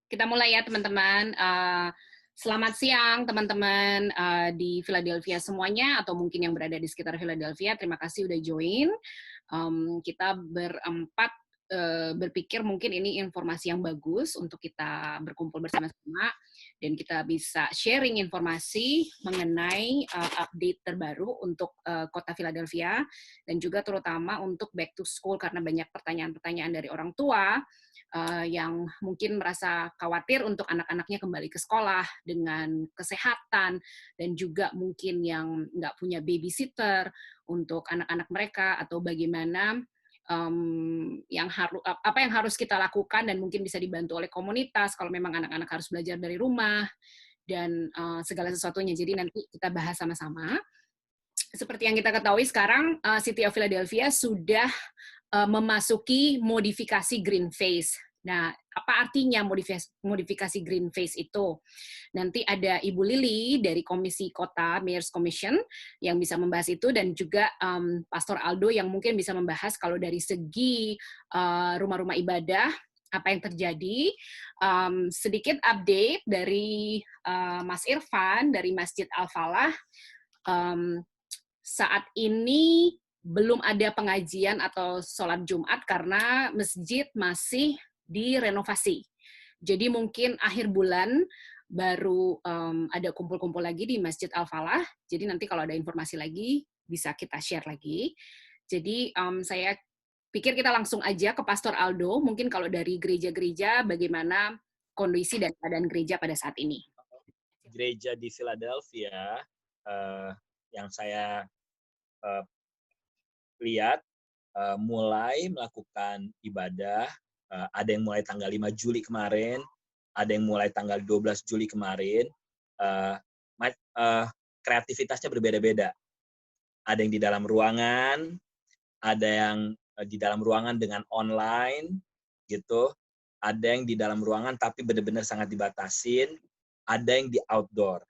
Kita mulai ya teman-teman. Selamat siang teman-teman di Philadelphia semuanya, atau mungkin yang berada di sekitar Philadelphia. Terima kasih udah join. Kita berempat berpikir mungkin ini informasi yang bagus untuk kita berkumpul bersama-sama dan kita bisa sharing informasi mengenai update terbaru untuk kota Philadelphia dan juga terutama untuk back to school, karena banyak pertanyaan-pertanyaan dari orang tua yang mungkin merasa khawatir untuk anak-anaknya kembali ke sekolah dengan kesehatan, dan juga mungkin yang nggak punya babysitter untuk anak-anak mereka, atau bagaimana apa yang harus kita lakukan dan mungkin bisa dibantu oleh komunitas kalau memang anak-anak harus belajar dari rumah dan segala sesuatunya. Jadi nanti kita bahas sama-sama. Seperti yang kita ketahui sekarang, City of Philadelphia sudah memasuki modifikasi green phase. Nah, apa artinya modifikasi green phase itu? Nanti ada Ibu Lili dari Komisi Kota, Mayor's Commission, yang bisa membahas itu, dan juga Pastor Aldo yang mungkin bisa membahas kalau dari segi rumah-rumah ibadah, apa yang terjadi. Sedikit update dari Mas Irfan dari Masjid Al-Falah. Saat ini belum ada pengajian atau sholat Jumat karena masjid masih direnovasi. Jadi mungkin akhir bulan baru ada kumpul-kumpul lagi di Masjid Al-Falah. Jadi nanti kalau ada informasi lagi bisa kita share lagi. Jadi saya pikir kita langsung aja ke Pastor Aldo. Mungkin kalau dari gereja-gereja bagaimana kondisi dan keadaan gereja pada saat ini. Gereja di Philadelphia yang saya lihat mulai melakukan ibadah, ada yang mulai tanggal 5 Juli kemarin, ada yang mulai tanggal 12 Juli kemarin, kreativitasnya berbeda-beda. Ada yang di dalam ruangan, ada yang di dalam ruangan dengan online, gitu. Ada yang di dalam ruangan tapi benar-benar sangat dibatasin, ada yang di outdoor.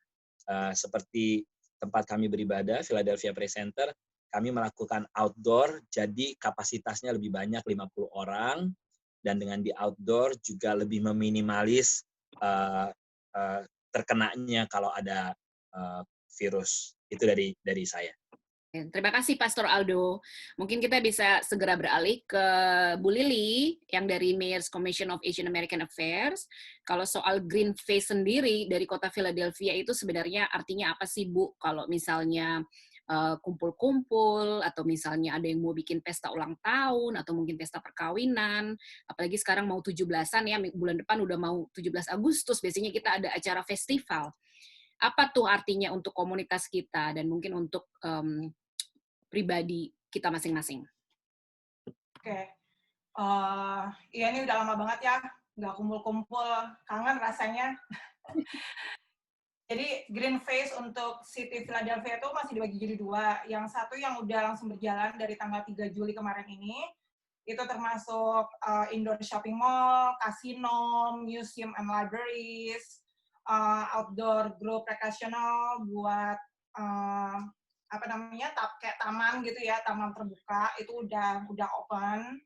Seperti tempat kami beribadah, Philadelphia Praise Center, kami melakukan outdoor, jadi kapasitasnya lebih banyak, 50 orang, dan dengan di outdoor juga lebih meminimalis terkenanya kalau ada virus. Itu dari saya. Terima kasih Pastor Aldo. Mungkin kita bisa segera beralih ke Bu Lili yang dari Mayor's Commission of Asian American Affairs. Kalau soal green phase sendiri dari kota Philadelphia itu sebenarnya artinya apa sih Bu? Kalau misalnya kumpul-kumpul, atau misalnya ada yang mau bikin pesta ulang tahun, atau mungkin pesta perkawinan, apalagi sekarang mau 17-an ya, bulan depan udah mau 17 Agustus, biasanya kita ada acara festival. Apa tuh artinya untuk komunitas kita dan mungkin untuk pribadi kita masing-masing? Oke. Iya, ini udah lama banget ya, nggak kumpul-kumpul, kangen rasanya. Jadi green phase untuk City Philadelphia itu masih dibagi jadi dua. Yang satu yang udah langsung berjalan dari tanggal 3 Juli kemarin ini, itu termasuk indoor shopping mall, kasino, museum and libraries, outdoor group rekreasional buat kayak taman gitu ya, taman terbuka itu udah open.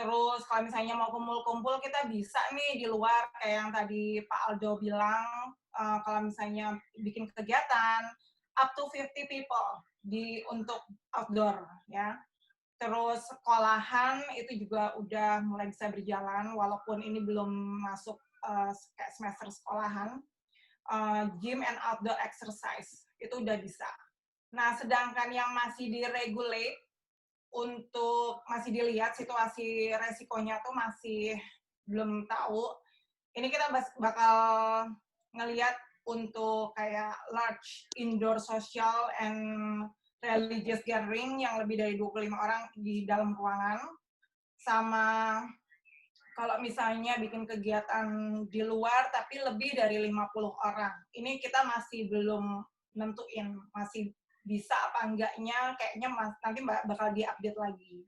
Terus kalau misalnya mau kumpul-kumpul kita bisa nih di luar kayak yang tadi Pak Aldo bilang, kalau misalnya bikin kegiatan up to 50 people untuk outdoor ya. Terus sekolahan itu juga udah mulai bisa berjalan walaupun ini belum masuk kayak semester sekolahan. Gym and outdoor exercise itu udah bisa. Nah, sedangkan yang masih diregulate untuk masih dilihat situasi resikonya tuh masih belum tahu. Ini kita bakal ngelihat untuk kayak large indoor social and religious gathering yang lebih dari 25 orang di dalam ruangan, sama kalau misalnya bikin kegiatan di luar tapi lebih dari 50 orang. Ini kita masih belum nentuin, masih bisa apa enggaknya, kayaknya nanti bakal di-update lagi.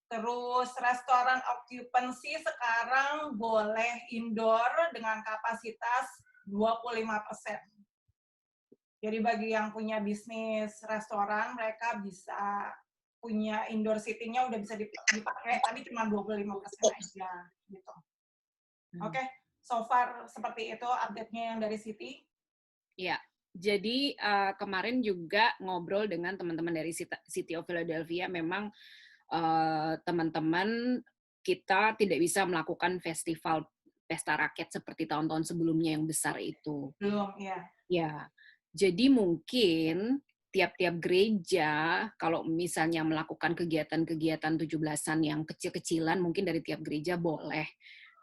Terus restoran occupancy sekarang boleh indoor dengan kapasitas 25%. Jadi bagi yang punya bisnis restoran, mereka bisa punya indoor seating-nya udah bisa dipakai, tapi cuma 25% aja gitu. Oke. so far seperti itu update-nya yang dari Siti. Ya, jadi kemarin juga ngobrol dengan teman-teman dari City of Philadelphia, memang teman-teman kita tidak bisa melakukan festival pesta rakyat seperti tahun-tahun sebelumnya yang besar itu. Belum, ya. Ya, jadi mungkin tiap-tiap gereja, kalau misalnya melakukan kegiatan-kegiatan 17-an yang kecil-kecilan, mungkin dari tiap gereja boleh.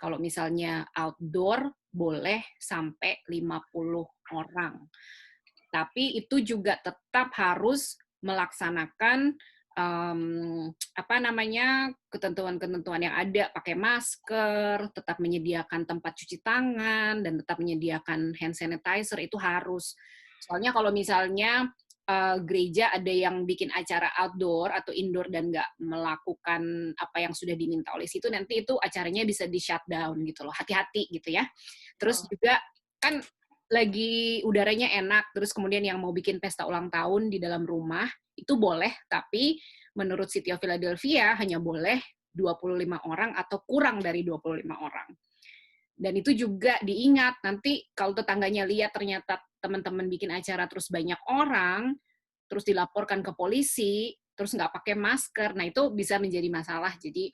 Kalau misalnya outdoor, boleh sampai 50 orang. Tapi itu juga tetap harus melaksanakan ketentuan-ketentuan yang ada, pakai masker, tetap menyediakan tempat cuci tangan, dan tetap menyediakan hand sanitizer, itu harus. Soalnya kalau misalnya gereja ada yang bikin acara outdoor atau indoor dan nggak melakukan apa yang sudah diminta oleh situ, nanti itu acaranya bisa di shutdown gitu loh. Hati-hati gitu ya. Terus juga kan lagi udaranya enak, terus kemudian yang mau bikin pesta ulang tahun di dalam rumah, itu boleh, tapi menurut City of Philadelphia hanya boleh 25 orang atau kurang dari 25 orang. Dan itu juga diingat, nanti kalau tetangganya lihat ternyata teman-teman bikin acara terus banyak orang, terus dilaporkan ke polisi, terus nggak pakai masker, nah itu bisa menjadi masalah. Jadi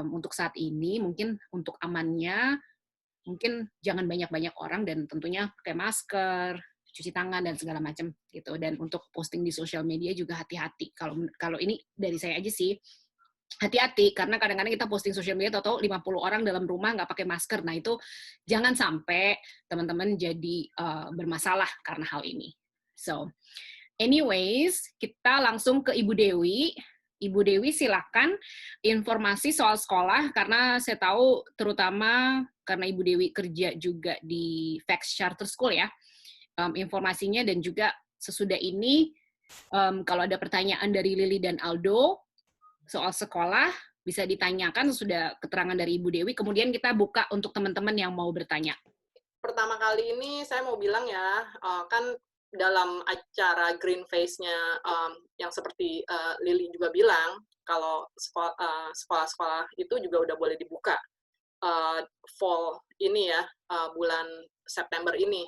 untuk saat ini mungkin untuk amannya, mungkin jangan banyak-banyak orang dan tentunya pakai masker, cuci tangan dan segala macam gitu. Dan untuk posting di sosial media juga hati-hati. Kalau ini dari saya aja sih, hati-hati karena kadang-kadang kita posting sosial media atau 50 orang dalam rumah nggak pakai masker. Nah itu jangan sampai teman-teman jadi bermasalah karena hal ini. So, anyways, kita langsung ke Ibu Dewi. Ibu Dewi silakan informasi soal sekolah, karena saya tahu terutama karena Ibu Dewi kerja juga di Fax Charter School ya, informasinya, dan juga sesudah ini kalau ada pertanyaan dari Lily dan Aldo soal sekolah bisa ditanyakan sesudah keterangan dari Ibu Dewi, kemudian kita buka untuk teman-teman yang mau bertanya. Pertama kali ini saya mau bilang ya, kan dalam acara Green Face-nya yang seperti Lily juga bilang, kalau sekolah-sekolah itu juga udah boleh dibuka fall ini ya, bulan September ini.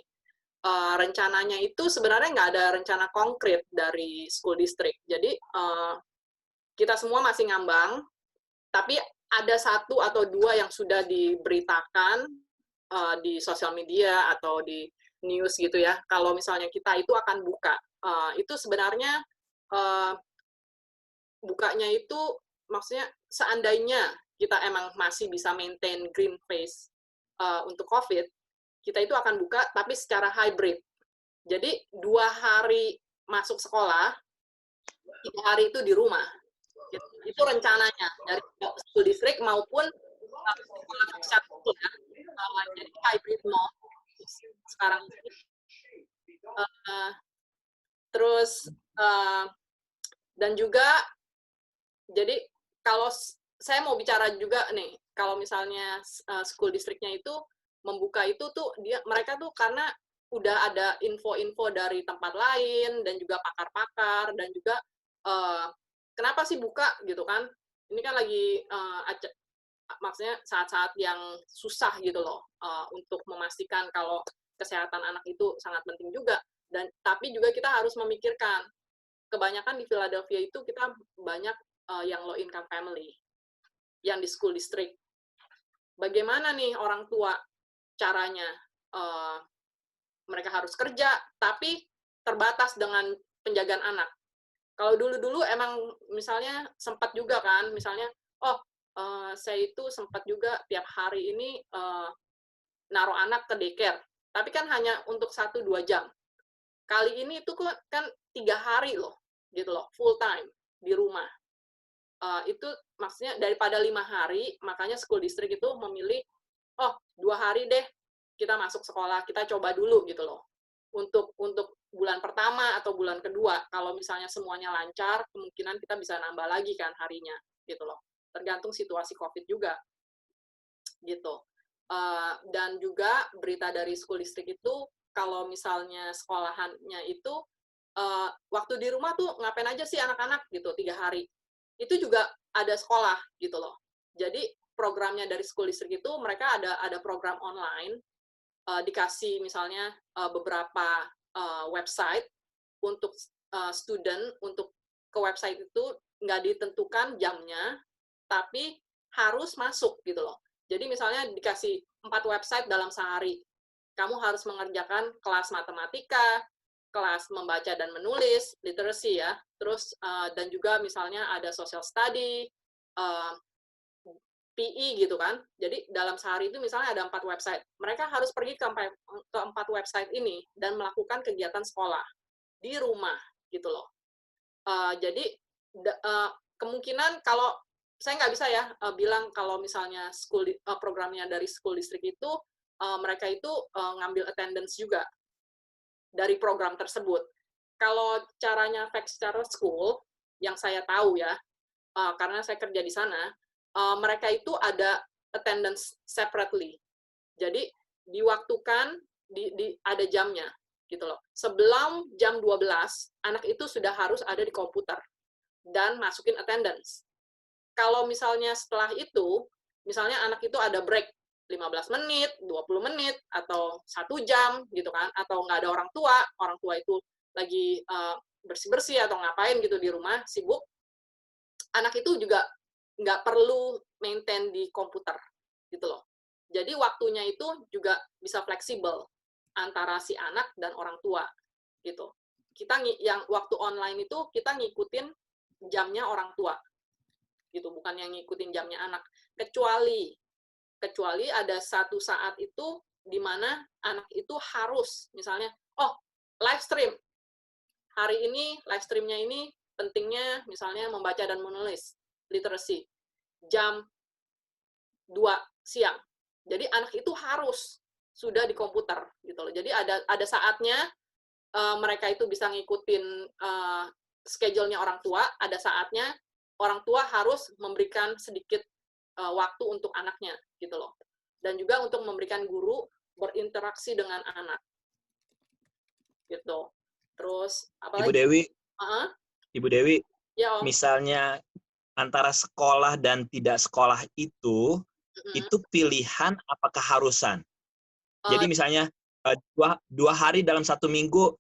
Rencananya itu sebenarnya nggak ada rencana konkret dari school district. Jadi kita semua masih ngambang, tapi ada 1 atau 2 yang sudah diberitakan di sosial media atau di news gitu ya, kalau misalnya kita itu akan buka. Itu sebenarnya bukanya itu maksudnya seandainya kita emang masih bisa maintain green phase untuk COVID, kita itu akan buka tapi secara hybrid. Jadi 2 hari masuk sekolah, 3 hari itu di rumah. Itu rencananya dari school district maupun sekolah sekolah ya. Jadi hybrid mode sekarang ini. Terus dan juga jadi kalau saya mau bicara juga nih, kalau misalnya school districtnya itu membuka itu tuh mereka tuh karena udah ada info-info dari tempat lain dan juga pakar-pakar dan juga kenapa sih buka gitu kan? Ini kan lagi maksudnya saat-saat yang susah gitu loh untuk memastikan kalau kesehatan anak itu sangat penting juga, dan tapi juga kita harus memikirkan kebanyakan di Philadelphia itu kita banyak yang low income family yang di school district. Bagaimana nih orang tua caranya? Mereka harus kerja tapi terbatas dengan penjagaan anak. Kalau dulu-dulu emang misalnya sempat juga kan, misalnya saya itu sempat juga tiap hari ini naruh anak ke daycare, tapi kan hanya untuk 1-2 jam. Kali ini itu kan 3 hari loh, gitu loh, full time di rumah. Itu maksudnya daripada 5 hari, makanya school district itu memilih, 2 hari deh kita masuk sekolah, kita coba dulu gitu loh. Untuk bulan pertama atau bulan kedua, kalau misalnya semuanya lancar, kemungkinan kita bisa nambah lagi kan harinya, gitu loh. Tergantung situasi COVID juga, gitu. Dan juga berita dari school district itu, kalau misalnya sekolahannya itu, waktu di rumah tuh ngapain aja sih anak-anak gitu, 3 hari. Itu juga ada sekolah gitu loh. Jadi programnya dari school district itu mereka ada program online, dikasih misalnya beberapa website untuk student untuk ke website itu nggak ditentukan jamnya, tapi harus masuk gitu loh. Jadi misalnya dikasih 4 website dalam sehari. Kamu harus mengerjakan kelas matematika, kelas membaca dan menulis, literacy ya. Terus dan juga misalnya ada social study, PE gitu kan. Jadi dalam sehari itu misalnya ada 4 website. Mereka harus pergi ke 4 website ini dan melakukan kegiatan sekolah di rumah gitu loh. Jadi kemungkinan kalau saya nggak bisa ya bilang kalau misalnya programnya dari school district itu mereka itu ngambil attendance juga dari program tersebut. Kalau caranya Vaxchar School yang saya tahu ya, karena saya kerja di sana, mereka itu ada attendance separately. Jadi diwaktukan ada jamnya gitu loh. Sebelum jam 12, anak itu sudah harus ada di komputer dan masukin attendance. Kalau misalnya setelah itu, misalnya anak itu ada break 15 menit, 20 menit, atau 1 jam, gitu kan, atau nggak ada orang tua itu lagi bersih-bersih atau ngapain gitu di rumah, sibuk, anak itu juga nggak perlu maintain di komputer, gitu loh. Jadi waktunya itu juga bisa fleksibel antara si anak dan orang tua, gitu. Kita yang waktu online itu kita ngikutin jamnya orang tua, gitu, bukan yang ngikutin jamnya anak. Kecuali ada satu saat itu di mana anak itu harus, misalnya, live stream. Hari ini, live streamnya ini pentingnya misalnya membaca dan menulis, literacy, jam 2 siang. Jadi anak itu harus sudah di komputer, gitu loh. Jadi ada saatnya mereka itu bisa ngikutin schedule-nya orang tua, ada saatnya orang tua harus memberikan sedikit waktu untuk anaknya, gitu loh. Dan juga untuk memberikan guru berinteraksi dengan anak, gitu. Terus apalagi? Ibu Dewi, ya, Om. Misalnya antara sekolah dan tidak sekolah itu pilihan apa keharusan? Jadi misalnya 2 hari dalam 1 minggu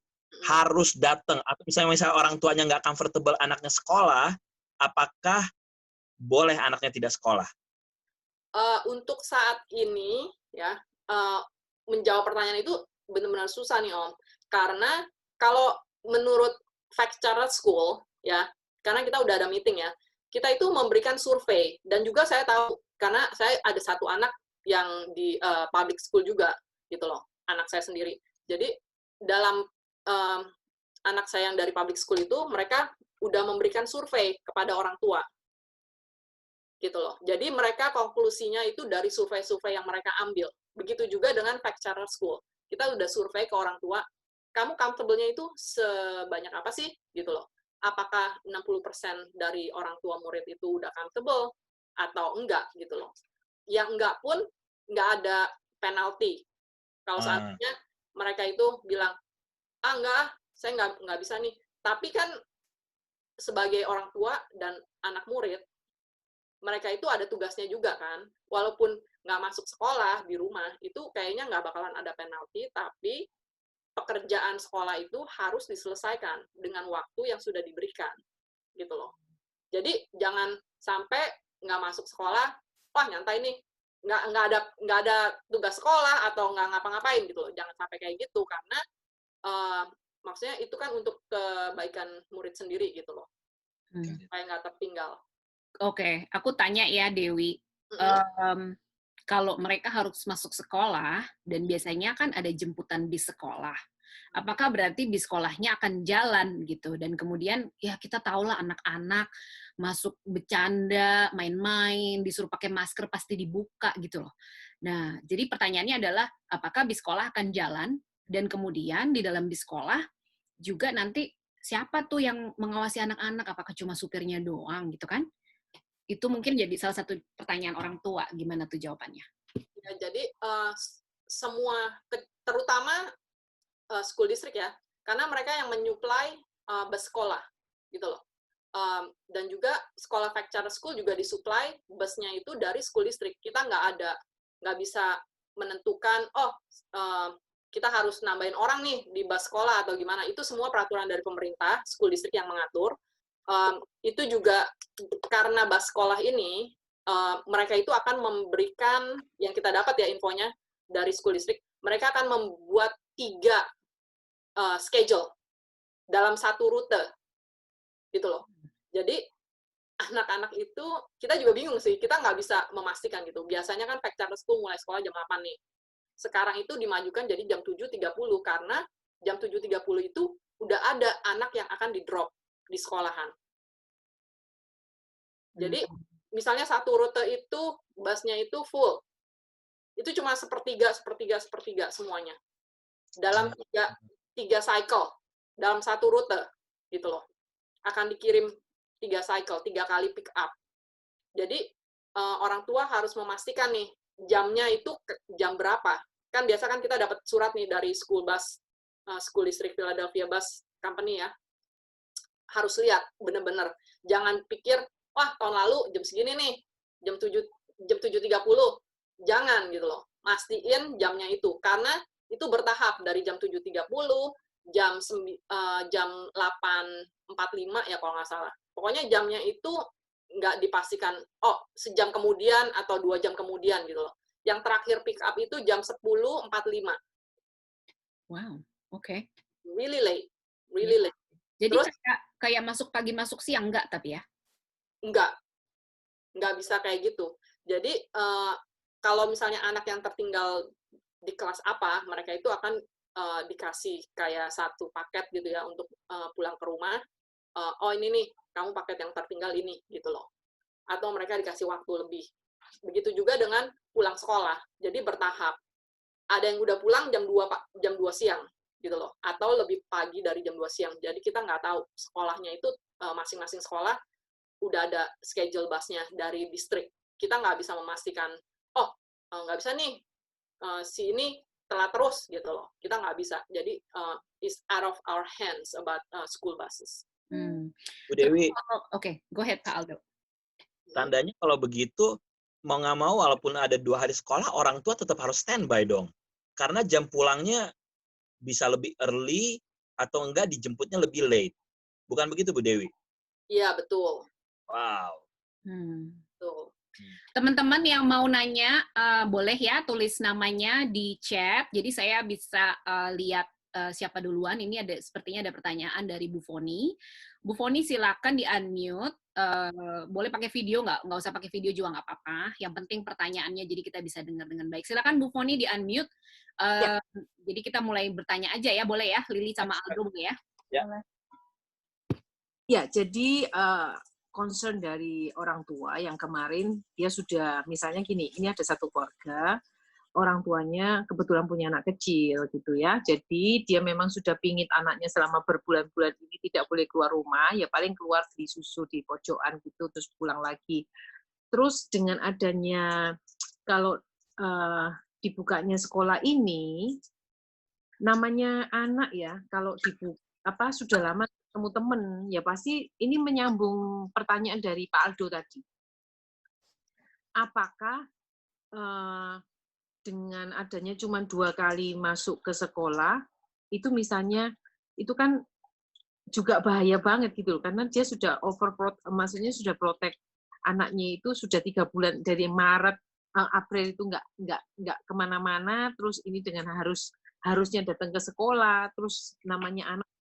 harus datang, atau misalnya orang tuanya nggak comfortable anaknya sekolah, apakah boleh anaknya tidak sekolah? Untuk saat ini ya menjawab pertanyaan itu benar-benar susah nih Om, karena kalau menurut Vaxchar School ya, karena kita udah ada meeting ya, kita itu memberikan survei, dan juga saya tahu karena saya ada satu anak yang di public school juga gitu loh, anak saya sendiri. Jadi dalam anak saya yang dari public school itu mereka udah memberikan survei kepada orang tua gitu loh. Jadi mereka konklusinya itu dari survei-survei yang mereka ambil. Begitu juga dengan Vaxchar School. Kita udah survei ke orang tua, kamu comfortable-nya itu sebanyak apa sih? Gitu loh. Apakah 60% dari orang tua murid itu udah comfortable atau enggak gitu loh. Yang enggak pun enggak ada penalti. Kalau seandainya mereka itu bilang, enggak, saya enggak bisa nih. Tapi kan sebagai orang tua dan anak murid, mereka itu ada tugasnya juga kan, walaupun nggak masuk sekolah di rumah, itu kayaknya nggak bakalan ada penalti, tapi pekerjaan sekolah itu harus diselesaikan dengan waktu yang sudah diberikan, gitu loh. Jadi jangan sampai nggak masuk sekolah, wah nyantai nih, nggak ada tugas sekolah atau nggak ngapa-ngapain gitu loh, jangan sampai kayak gitu, karena maksudnya itu kan untuk kebaikan murid sendiri gitu loh, supaya nggak tertinggal. Oke, aku tanya ya Dewi, kalau mereka harus masuk sekolah dan biasanya kan ada jemputan di sekolah, apakah berarti di sekolahnya akan jalan gitu? Dan kemudian ya kita tahulah anak-anak masuk bercanda, main-main, disuruh pakai masker pasti dibuka gitu loh. Nah, jadi pertanyaannya adalah apakah di sekolah akan jalan dan kemudian di dalam di sekolah juga nanti siapa tuh yang mengawasi anak-anak? Apakah cuma supirnya doang gitu kan? Itu mungkin jadi salah satu pertanyaan orang tua. Gimana tuh jawabannya? Ya, jadi semua, terutama school district ya, karena mereka yang menyuplai bus sekolah, gitu loh. Dan juga sekolah fact charter school juga disuplai busnya itu dari school district. Kita nggak bisa menentukan, kita harus nambahin orang nih di bus sekolah atau gimana. Itu semua peraturan dari pemerintah, school district yang mengatur. Itu juga karena bus sekolah ini, mereka itu akan memberikan, yang kita dapat ya infonya dari school district, mereka akan membuat 3 schedule dalam satu rute, gitu loh. Jadi anak-anak itu, kita juga bingung sih, kita nggak bisa memastikan gitu. Biasanya kan fact charter school mulai sekolah jam 8 nih. Sekarang itu dimajukan jadi jam 7.30 karena jam 7.30 itu udah ada anak yang akan di-drop di sekolahan. Jadi misalnya satu rute itu busnya itu full. Itu cuma sepertiga semuanya. Dalam 3 cycle, dalam satu rute gitu loh. Akan dikirim 3 cycle, 3 kali pick up. Jadi orang tua harus memastikan nih jamnya itu jam berapa. Kan biasa kan kita dapat surat nih dari school bus, school district Philadelphia bus company ya. Harus lihat bener-bener. Jangan pikir, wah tahun lalu jam segini nih, jam 7.30. Jangan gitu loh. Mastiin jamnya itu. Karena itu bertahap dari jam 7.30, jam 8.45 ya kalau nggak salah. Pokoknya jamnya itu nggak dipastikan, sejam kemudian atau 2 jam kemudian gitu loh. Yang terakhir pick up itu jam 10.45. Wow, oke. Really late. Really late. Jadi Terus, kayak masuk pagi masuk siang enggak tapi ya? Nggak bisa kayak gitu. Jadi kalau misalnya anak yang tertinggal di kelas apa, mereka itu akan dikasih kayak satu paket gitu ya untuk pulang ke rumah. Ini nih, kamu paket yang tertinggal ini, gitu loh. Atau mereka dikasih waktu lebih. Begitu juga dengan pulang sekolah. Jadi bertahap. Ada yang udah pulang jam 2 siang, gitu loh. Atau lebih pagi dari jam 2 siang. Jadi kita nggak tahu sekolahnya itu, masing-masing sekolah udah ada schedule busnya dari distrik. Kita nggak bisa memastikan, nggak bisa nih, si ini telat terus, gitu loh. Kita nggak bisa. Jadi, it's out of our hands about school buses. Bu Dewi. Oke, go ahead Pak Aldo. Tandanya kalau begitu, mau nggak mau walaupun ada 2 hari sekolah, orang tua tetap harus standby dong. Karena jam pulangnya bisa lebih early atau enggak dijemputnya lebih late. Bukan begitu Bu Dewi? Iya, betul. Wow. Betul. Teman-teman yang mau nanya, boleh ya tulis namanya di chat. Jadi saya bisa lihat siapa duluan. Ini sepertinya ada pertanyaan dari Bu Foni. Bu Foni silakan di-unmute. Boleh pakai video nggak usah pakai video juga nggak apa-apa. Yang penting pertanyaannya jadi kita bisa dengar dengan baik. Silakan Bu Foni di-unmute. Jadi kita mulai bertanya aja ya, boleh ya? Lili sama Aldo boleh ya? Ya, jadi concern dari orang tua yang kemarin dia sudah misalnya gini, ini ada satu keluarga, orang tuanya kebetulan punya anak kecil gitu ya, jadi dia memang sudah pingin anaknya selama berbulan-bulan ini tidak boleh keluar rumah, ya paling keluar beli susu di pojokan gitu, terus pulang lagi. Terus dengan adanya kalau dibukanya sekolah ini, namanya anak ya, kalau dibuka sudah lama ketemu teman, ya pasti ini menyambung pertanyaan dari Pak Aldo tadi. Apakah dengan adanya cuma 2 kali masuk ke sekolah, itu misalnya, itu kan juga bahaya banget gitu, karena dia sudah maksudnya sudah protect anaknya itu sudah 3 bulan, dari Maret, April itu nggak kemana-mana, terus ini dengan harusnya datang ke sekolah, terus namanya anak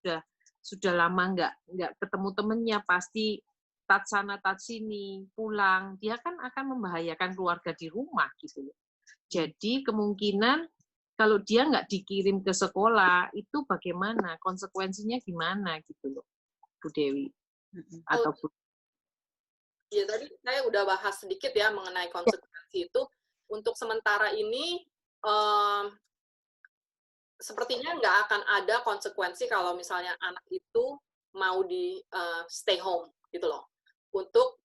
sudah lama nggak ketemu temennya, pasti touch sana touch sini, pulang, dia kan akan membahayakan keluarga di rumah gitu. Jadi kemungkinan kalau dia nggak dikirim ke sekolah, itu bagaimana, konsekuensinya gimana gitu loh, Bu Dewi. Atau Bu. Ya tadi saya udah bahas sedikit ya mengenai konsekuensi itu. Untuk sementara ini, sepertinya nggak akan ada konsekuensi kalau misalnya anak itu mau di stay home gitu loh, untuk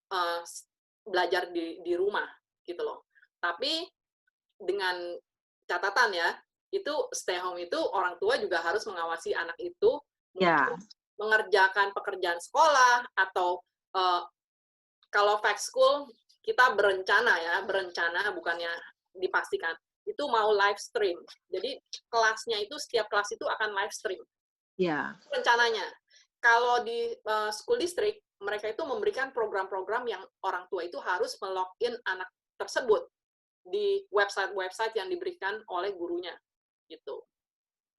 belajar di rumah gitu loh. Tapi dengan catatan ya, itu stay home itu orang tua juga harus mengawasi anak itu untuk mengerjakan pekerjaan sekolah atau kalau Fact School kita berencana bukannya dipastikan itu mau live stream. Jadi kelasnya itu setiap kelas itu akan live stream. Ya. Rencananya. Kalau di school district mereka itu memberikan program-program yang orang tua itu harus melogin anak tersebut di website-website yang diberikan oleh gurunya gitu.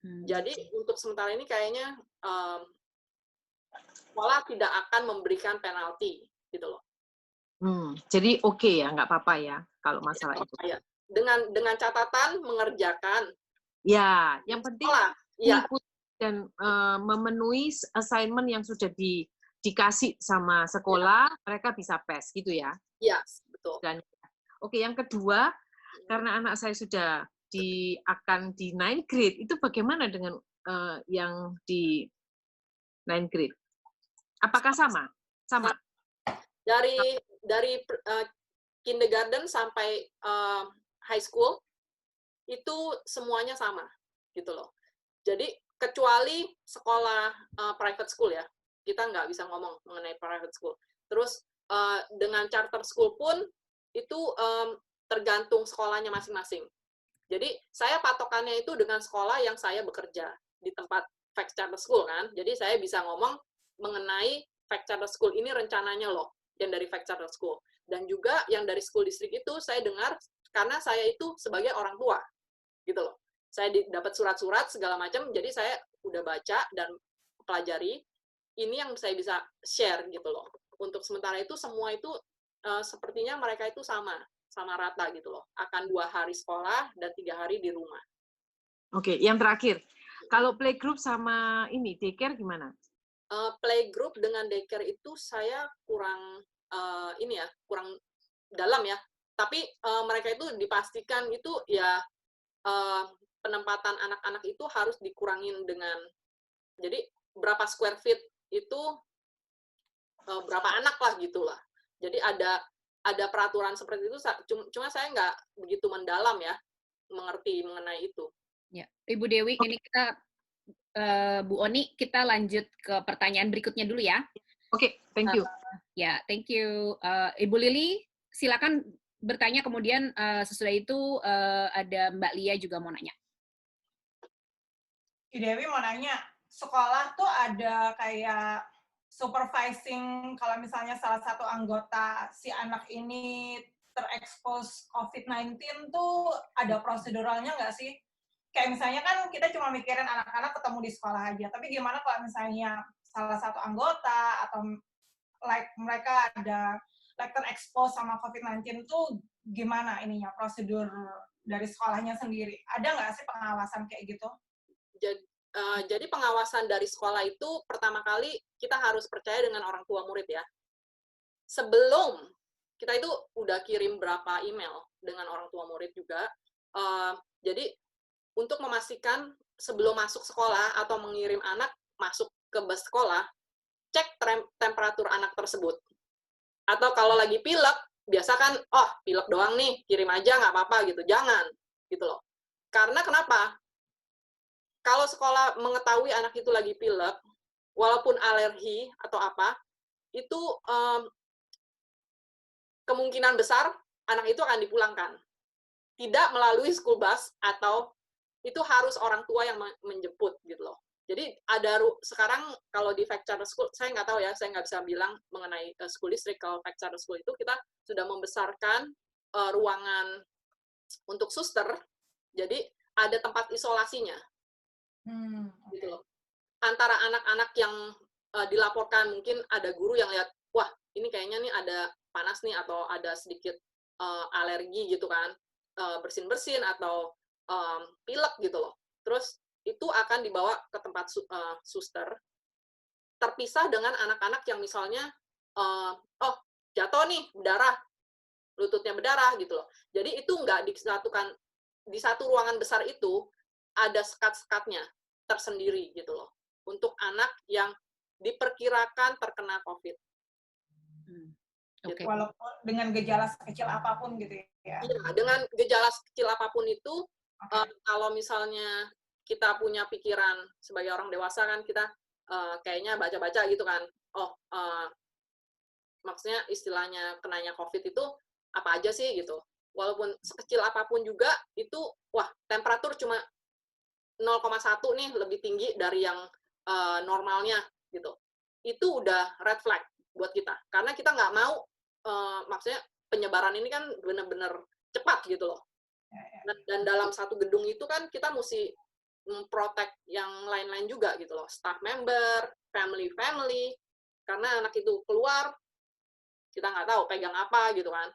Jadi untuk sementara ini kayaknya sekolah tidak akan memberikan penalti gitu loh. Jadi oke ya, nggak apa-apa ya kalau masalah itu. Ya. Dengan catatan mengerjakan. Ya, yang penting ya. ikut dan memenuhi assignment yang sudah dikasih sama sekolah, mereka bisa pass gitu ya. Iya, betul. Dan oke, yang kedua, karena anak saya sudah akan di 9 grade, itu bagaimana dengan yang di 9 grade? Apakah sama? Sama. Dari kindergarten sampai high school itu semuanya sama gitu loh. Jadi kecuali sekolah private school ya, kita nggak bisa ngomong mengenai private school. Terus dengan charter school pun itu tergantung sekolahnya masing-masing. Jadi saya patokannya itu dengan sekolah yang saya bekerja di tempat Fact Charter School kan. Jadi saya bisa ngomong mengenai Fact Charter School ini rencananya loh, yang dari Fact Charter School. Dan juga yang dari school district itu saya dengar karena saya itu sebagai orang tua gitu loh. Saya dapat surat-surat segala macam, jadi saya udah baca dan pelajari. Ini yang saya bisa share gitu loh. Untuk sementara itu semua itu sepertinya mereka itu sama rata gitu loh. Akan 2 hari sekolah dan 3 hari di rumah. Oke, yang terakhir, kalau playgroup sama ini daycare gimana? Playgroup dengan daycare itu saya kurang kurang dalam ya. Tapi mereka itu dipastikan itu ya penempatan anak-anak itu harus dikurangin dengan, jadi berapa square feet itu berapa anak lah gitulah. Jadi ada peraturan seperti itu. Cuma saya nggak begitu mendalam ya mengerti mengenai itu. Ya, Ibu Dewi, ini kita Bu Oni, kita lanjut ke pertanyaan berikutnya dulu ya. Oke, thank you. Ya, thank you. Ibu Lili, silakan bertanya, kemudian sesudah itu ada Mbak Lia juga mau nanya. Dewi mau nanya, sekolah tuh ada kayak supervising kalau misalnya salah satu anggota si anak ini terekspos COVID-19 tuh ada proseduralnya nggak sih? Kayak misalnya kan kita cuma mikirin anak-anak ketemu di sekolah aja, tapi gimana kalau misalnya salah satu anggota atau mereka ada terekspos sama COVID-19 tuh gimana ininya, prosedur dari sekolahnya sendiri? Ada nggak sih pengawasan kayak gitu? Jadi pengawasan dari sekolah itu pertama kali kita harus percaya dengan orang tua murid ya. Sebelum kita itu udah kirim berapa email dengan orang tua murid juga. Jadi untuk memastikan sebelum masuk sekolah atau mengirim anak masuk ke bus sekolah, cek temperatur anak tersebut. Atau kalau lagi pilek, biasa kan, oh pilek doang nih, kirim aja nggak apa-apa gitu. Jangan, gitu loh. Karena kenapa? Kalau sekolah mengetahui anak itu lagi pilek, walaupun alergi atau apa, itu kemungkinan besar anak itu akan dipulangkan. Tidak melalui school bus atau itu harus orang tua yang menjemput gitu loh. Jadi ada sekarang kalau di Fact Charter School, saya nggak tahu ya, saya nggak bisa bilang mengenai school district. Kalau Fact Charter School itu kita sudah membesarkan ruangan untuk suster, jadi ada tempat isolasinya. Gitu loh. Antara anak-anak yang dilaporkan, mungkin ada guru yang lihat, wah ini kayaknya nih ada panas nih atau ada sedikit alergi gitu kan, bersin-bersin atau pilek gitu loh. Terus itu akan dibawa ke tempat suster, terpisah dengan anak-anak yang misalnya oh jatuh nih berdarah, lututnya berdarah gitu loh. Jadi itu nggak disatukan di satu ruangan besar itu, ada sekat-sekatnya tersendiri gitu loh untuk anak yang diperkirakan terkena COVID. Okay. Walaupun dengan gejala sekecil apapun gitu ya? Iya, dengan gejala sekecil apapun itu, kalau misalnya kita punya pikiran sebagai orang dewasa kan kita kayaknya baca-baca gitu kan, oh maksudnya istilahnya kenanya COVID itu apa aja sih gitu. Walaupun sekecil apapun juga itu, wah temperatur cuma 0,1 nih lebih tinggi dari yang normalnya gitu. Itu udah red flag buat kita. Karena kita nggak mau, maksudnya penyebaran ini kan benar-benar cepat gitu loh. Dan dalam satu gedung itu kan kita mesti memprotect yang lain-lain juga gitu loh. Staff member, family, karena anak itu keluar, kita nggak tahu pegang apa gitu kan.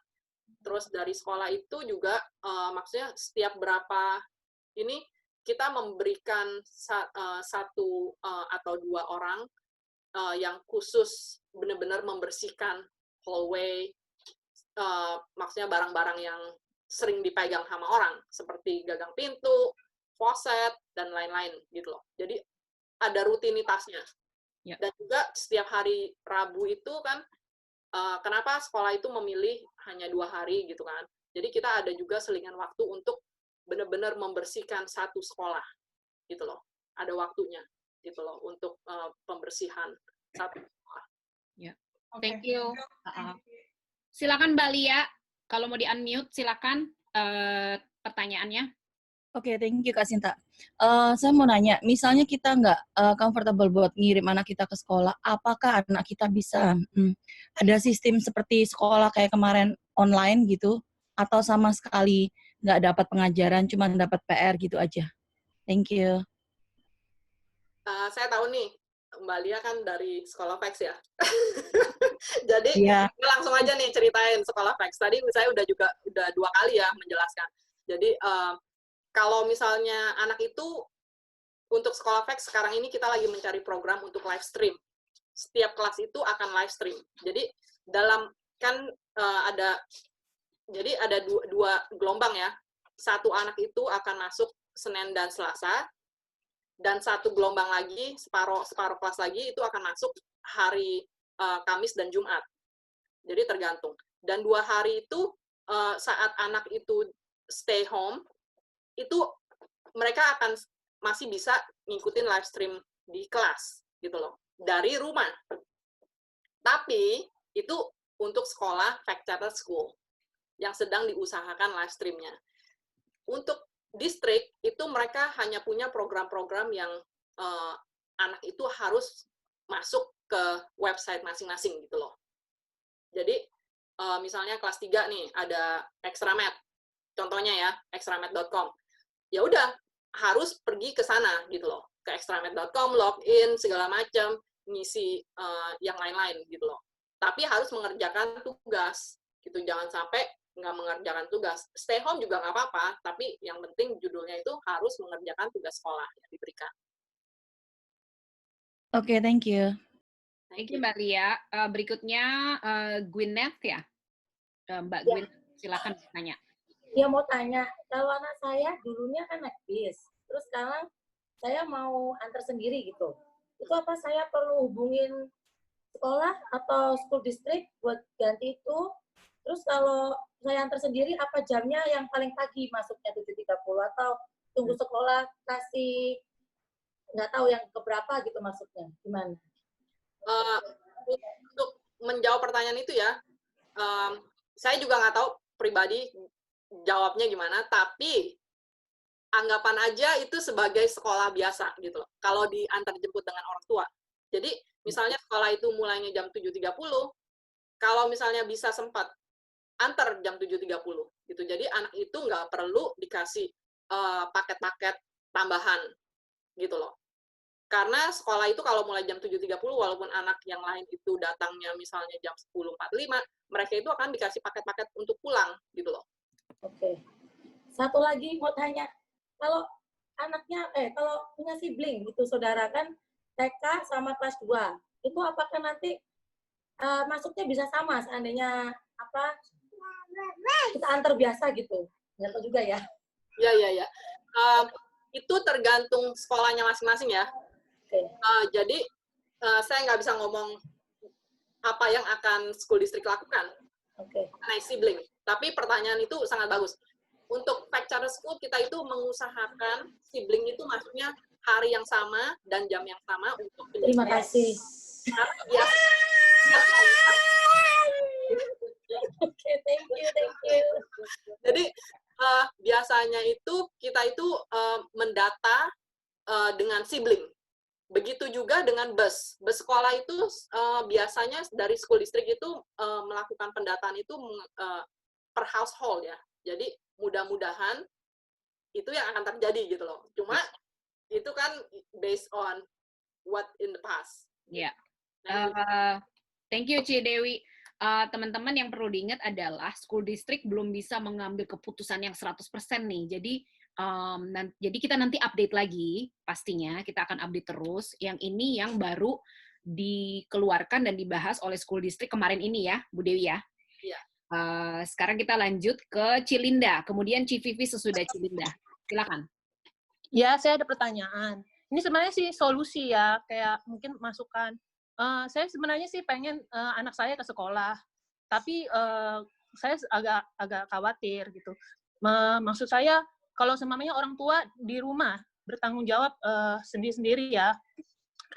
Terus dari sekolah itu juga, maksudnya setiap berapa ini, kita memberikan satu atau 2 orang yang khusus benar-benar membersihkan hallway, maksudnya barang-barang yang sering dipegang sama orang, seperti gagang pintu, faucet, dan lain-lain gitu loh. Jadi ada rutinitasnya. Ya. Dan juga setiap hari Rabu itu kan, kenapa sekolah itu memilih hanya 2 hari gitu kan. Jadi kita ada juga selingan waktu untuk benar-benar membersihkan satu sekolah gitu loh. Ada waktunya gitu loh untuk pembersihan satu sekolah. Ya. Thank you. Silakan Mbak Lia, kalau mau di-unmute silakan pertanyaannya. Oke, thank you Kak Sinta. Saya mau nanya, misalnya kita nggak comfortable buat ngirim anak kita ke sekolah, apakah anak kita bisa ada sistem seperti sekolah kayak kemarin online gitu, atau sama sekali nggak dapat pengajaran, cuma dapat PR gitu aja? Thank you. Saya tahu nih, Mbak Lia kan dari sekolah Vex ya. Jadi langsung aja nih ceritain sekolah Vex. Tadi saya udah 2 kali ya menjelaskan. Jadi kalau misalnya anak itu untuk sekolah Vex sekarang ini kita lagi mencari program untuk live stream. Setiap kelas itu akan live stream. Jadi dalam kan ada 2 gelombang ya. Satu anak itu akan masuk Senin dan Selasa, dan satu gelombang lagi, separuh kelas lagi itu akan masuk hari Kamis dan Jumat. Jadi tergantung. Dan 2 hari itu saat anak itu stay home, itu mereka akan masih bisa ngikutin live stream di kelas gitu loh, dari rumah. Tapi itu untuk sekolah Vex Charter School yang sedang diusahakan live streamnya. Untuk distrik itu mereka hanya punya program-program yang anak itu harus masuk ke website masing-masing gitu loh. Jadi misalnya kelas 3 nih ada Extramed, contohnya ya, extramed.com. Ya udah harus pergi ke sana gitu loh, ke extramed.com, login segala macam, ngisi yang lain-lain gitu loh. Tapi harus mengerjakan tugas gitu, jangan sampai nggak mengerjakan tugas. Stay home juga nggak apa-apa, tapi yang penting judulnya itu harus mengerjakan tugas sekolah yang diberikan. Oke, thank you. Thank you Mbak Lia. Berikutnya Gwyneth ya. Mbak Gwyneth, silakan tanya. Ya mau tanya, kalau anak saya dulunya kan naik bis, terus sekarang saya mau antar sendiri gitu. Itu apa saya perlu hubungin sekolah atau school district buat ganti itu? Terus kalau saya antar sendiri, apa jamnya yang paling pagi masuknya 7.30 atau tunggu sekolah kasih nggak tahu yang keberapa gitu masuknya? Gimana? Untuk menjawab pertanyaan itu ya, saya juga nggak tahu pribadi jawabnya gimana, tapi anggapan aja itu sebagai sekolah biasa gitu loh, kalau diantar jemput dengan orang tua. Jadi misalnya sekolah itu mulainya jam 7.30, kalau misalnya bisa sempat antar jam 7.30 gitu. Jadi anak itu nggak perlu dikasih paket-paket tambahan gitu loh. Karena sekolah itu kalau mulai jam 7.30, walaupun anak yang lain itu datangnya misalnya jam 10.45, mereka itu akan dikasih paket-paket untuk pulang gitu loh. Oke. Satu lagi mau tanya, kalau anaknya, kalau punya sibling gitu, saudara kan TK sama kelas 2, itu apakah nanti masuknya bisa sama seandainya kita antar biasa gitu? Nggak tahu juga ya. Iya. Itu tergantung sekolahnya masing-masing ya. Okay. Jadi saya nggak bisa ngomong apa yang akan school district lakukan mengenai sibling. Tapi pertanyaan itu sangat bagus. Untuk Vex Charter School kita itu mengusahakan sibling itu masuknya hari yang sama dan jam yang sama untuk Terima kasih. Thank you. Jadi biasanya itu kita itu mendata dengan sibling. Begitu juga dengan bus. Bus sekolah itu biasanya dari school district itu melakukan pendataan itu per household ya. Jadi mudah-mudahan itu yang akan terjadi gitu loh. Cuma itu kan based on what in the past. Ya. Thank you, Ci Dewi. Teman-teman yang perlu diingat adalah school district belum bisa mengambil keputusan yang 100% nih. Jadi kita nanti update lagi, pastinya kita akan update terus. Yang ini yang baru dikeluarkan dan dibahas oleh school district kemarin ini ya, Bu Dewi ya. Iya. Sekarang kita lanjut ke Cilinda, kemudian Civivi sesudah Cilinda. Silakan. Ya, saya ada pertanyaan. Ini sebenarnya sih solusi ya, kayak mungkin masukan. Saya sebenarnya sih pengen anak saya ke sekolah, tapi saya agak khawatir gitu. Maksud saya, kalau semamanya orang tua di rumah bertanggung jawab sendiri-sendiri ya,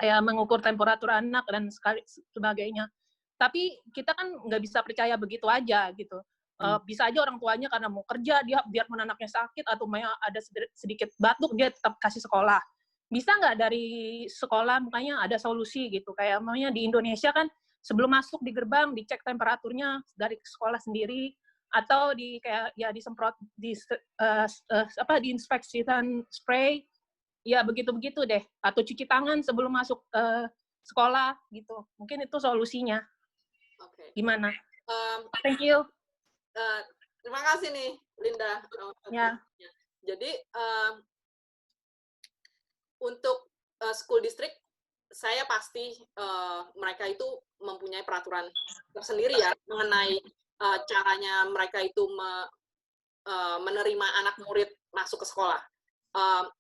kayak mengukur temperatur anak dan sebagainya. Tapi kita kan nggak bisa percaya begitu aja gitu. Bisa aja orang tuanya karena mau kerja, dia biarpun anaknya sakit atau ada sedikit batuk, dia tetap kasih sekolah. Bisa nggak dari sekolah, makanya ada solusi gitu. Kayak namanya di Indonesia kan, sebelum masuk di gerbang, dicek temperaturnya dari sekolah sendiri, atau disemprot, diinspeksikan spray, ya begitu-begitu deh. Atau cuci tangan sebelum masuk sekolah gitu. Mungkin itu solusinya. Oke. Gimana? Thank you. Terima kasih nih, Linda. Ya. Jadi untuk school district, saya pasti mereka itu mempunyai peraturan tersendiri ya mengenai caranya mereka itu menerima anak murid masuk ke sekolah.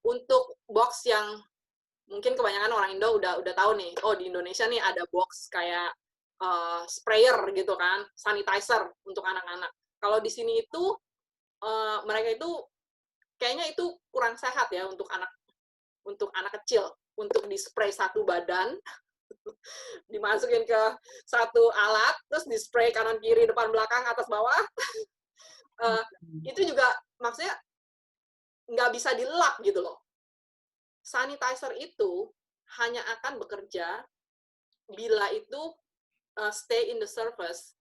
Untuk box yang mungkin kebanyakan orang Indo udah tahu nih, oh di Indonesia nih ada box kayak sprayer gitu kan, sanitizer untuk anak-anak. Kalau di sini itu mereka itu kayaknya itu kurang sehat ya untuk anak kecil, untuk di-spray satu badan, dimasukin ke satu alat, terus di-spray kanan kiri depan belakang atas bawah. Itu juga maksudnya nggak bisa dilap gitu loh. Sanitizer itu hanya akan bekerja bila itu stay in the surface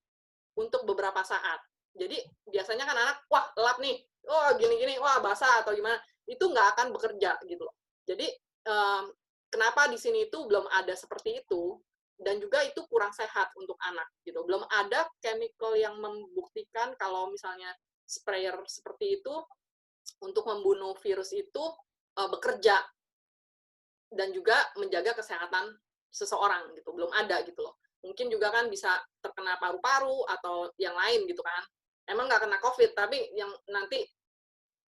untuk beberapa saat. Jadi biasanya kan anak, wah lap nih, oh gini-gini, wah basah atau gimana, itu nggak akan bekerja gitu loh. Jadi kenapa di sini itu belum ada seperti itu, dan juga itu kurang sehat untuk anak gitu. Belum ada chemical yang membuktikan kalau misalnya sprayer seperti itu untuk membunuh virus itu bekerja dan juga menjaga kesehatan seseorang gitu. Belum ada gitu loh. Mungkin juga kan bisa terkena paru-paru atau yang lain gitu kan. Emang nggak kena COVID, tapi yang nanti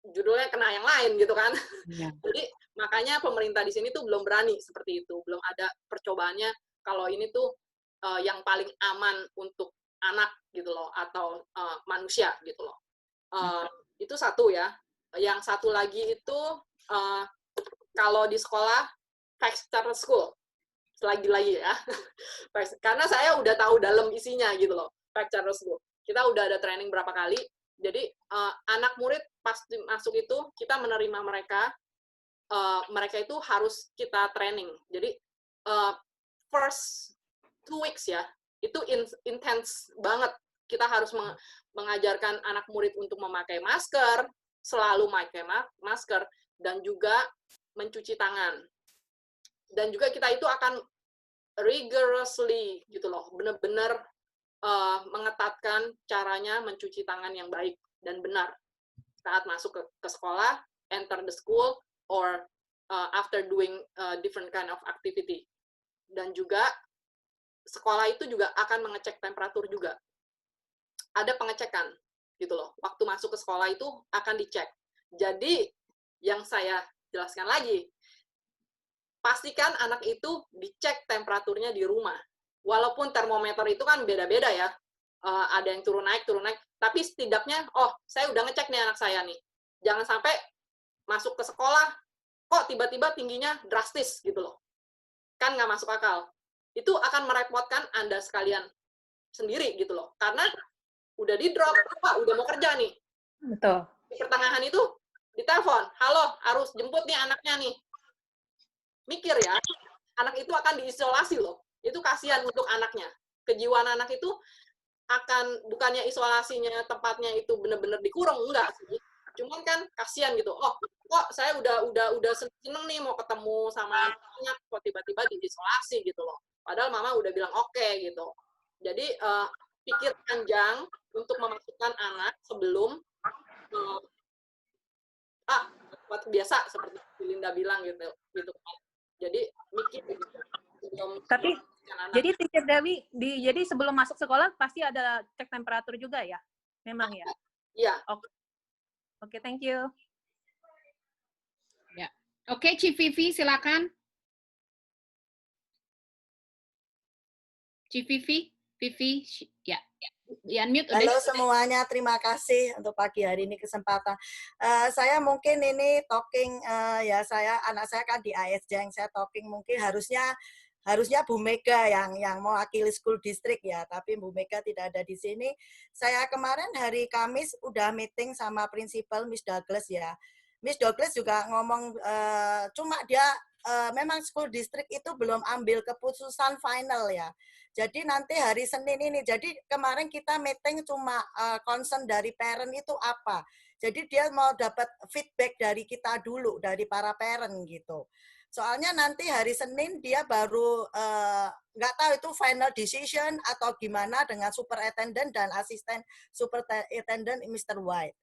judulnya kena yang lain gitu kan. Ya. Jadi makanya pemerintah di sini tuh belum berani seperti itu. Belum ada percobaannya kalau ini tuh yang paling aman untuk anak gitu loh, atau manusia gitu loh. Itu satu ya. Yang satu lagi itu kalau di sekolah, factor school. Lagi-lagi ya. Karena saya udah tahu dalam isinya gitu loh, factor school. Kita udah ada training berapa kali. Jadi anak murid pas masuk itu kita menerima mereka, mereka itu harus kita training. Jadi first 2 weeks ya, itu intense banget. Kita harus mengajarkan anak murid untuk memakai masker, selalu memakai masker, dan juga mencuci tangan. Dan juga kita itu akan rigorously gitu loh, benar-benar mengetatkan caranya mencuci tangan yang baik dan benar saat masuk ke sekolah, enter the school, or after doing different kind of activity. Dan juga sekolah itu juga akan mengecek temperatur juga. Ada pengecekan gitu loh. Waktu masuk ke sekolah itu akan dicek. Jadi yang saya jelaskan lagi, pastikan anak itu dicek temperaturnya di rumah. Walaupun termometer itu kan beda-beda ya, ada yang turun naik, tapi setidaknya, oh saya udah ngecek nih anak saya nih. Jangan sampai masuk ke sekolah, kok tiba-tiba tingginya drastis gitu loh. Kan nggak masuk akal. Itu akan merepotkan Anda sekalian sendiri gitu loh. Karena udah di drop, Pak, udah mau kerja nih. Betul. Di pertengahan itu ditelepon, halo, harus jemput nih anaknya nih. Mikir ya, anak itu akan diisolasi loh. Itu kasihan untuk anaknya. Kejiwaan anak itu akan, bukannya isolasinya tempatnya itu benar-benar dikurung, enggak sih. Cuman kan kasihan gitu. Oh, kok saya udah seneng nih mau ketemu sama anaknya, kok tiba-tiba diisolasi gitu loh. Padahal mama udah bilang oke gitu. Jadi pikir panjang untuk memasukkan anak sebelum biasa seperti Linda bilang gitu kan. Jadi mikir gitu. Tapi jadi Teacher Dewi, jadi sebelum masuk sekolah pasti ada cek temperatur juga ya? Memang ya? Iya. Oke, thank you. Ya. Oke, Ci Vivi, silakan. Ci Vivi, ya. Unmute. Halo semuanya, terima kasih untuk pagi hari ini kesempatan. Saya mungkin ini talking, anak saya kan di ASJeng, saya talking mungkin harusnya Bu Mega yang mewakili school district ya, tapi Bu Mega tidak ada di sini. Saya kemarin hari Kamis udah meeting sama prinsipal Miss Douglas ya. Miss Douglas juga ngomong, cuma dia memang school district itu belum ambil keputusan final ya. Jadi nanti hari Senin ini, jadi kemarin kita meeting cuma concern dari parent itu apa. Jadi dia mau dapat feedback dari kita dulu, dari para parent gitu. Soalnya nanti hari Senin dia baru nggak tahu itu final decision atau gimana dengan superintendent dan asisten superintendent Mr. White.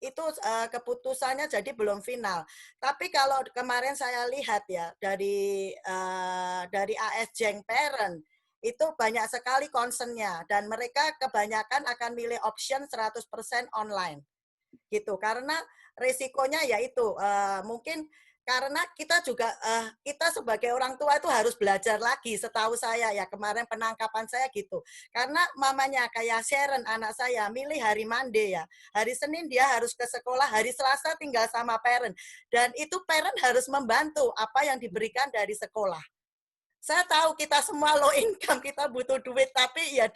Itu keputusannya jadi belum final. Tapi kalau kemarin saya lihat ya dari ASJeng parent itu banyak sekali concern-nya dan mereka kebanyakan akan milih option 100% online. Gitu. Karena risikonya yaitu mungkin karena kita juga kita sebagai orang tua itu harus belajar lagi, setahu saya ya, kemarin penangkapan saya gitu. Karena mamanya kayak Sharon anak saya milih hari Monday ya, hari Senin dia harus ke sekolah, hari Selasa tinggal sama parent, dan itu parent harus membantu apa yang diberikan dari sekolah. Saya tahu kita semua low income, kita butuh duit, tapi ya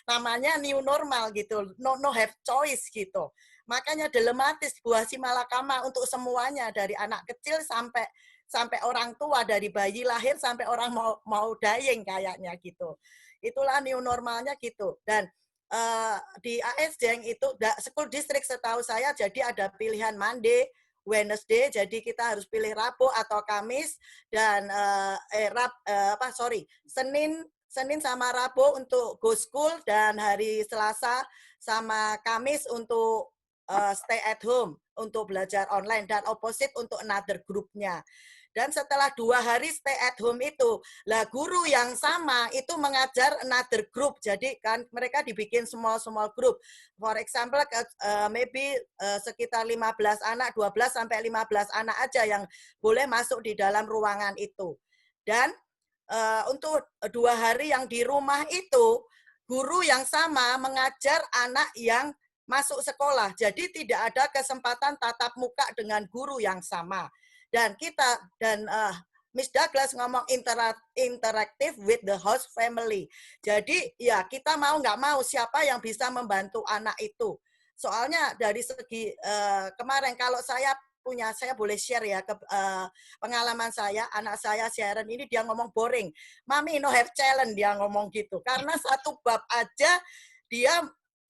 namanya new normal gitu, no have choice gitu. Makanya dilematis buah si malakama untuk semuanya, dari anak kecil sampai orang tua, dari bayi lahir sampai orang mau dying kayaknya gitu. Itulah new normalnya gitu. Dan di ASJeng itu school district setahu saya jadi ada pilihan Monday, Wednesday, jadi kita harus pilih Rabu atau Kamis, dan Senin sama Rabu untuk go school, dan hari Selasa sama Kamis untuk stay at home, untuk belajar online, dan opposite untuk another grupnya. Dan setelah 2 hari stay at home itu, lah guru yang sama itu mengajar another group. Jadi kan mereka dibikin small group. For example, maybe sekitar 15 anak, 12 sampai 15 anak aja yang boleh masuk di dalam ruangan itu. Dan untuk 2 hari yang di rumah itu, guru yang sama mengajar anak yang masuk sekolah. Jadi tidak ada kesempatan tatap muka dengan guru yang sama. Dan Miss Douglas ngomong interactive with the host family. Jadi ya kita mau nggak mau siapa yang bisa membantu anak itu. Soalnya dari segi kemarin kalau saya boleh share ya pengalaman saya, anak saya Sharon ini dia ngomong boring. Mami no have challenge, dia ngomong gitu. Karena satu bab aja dia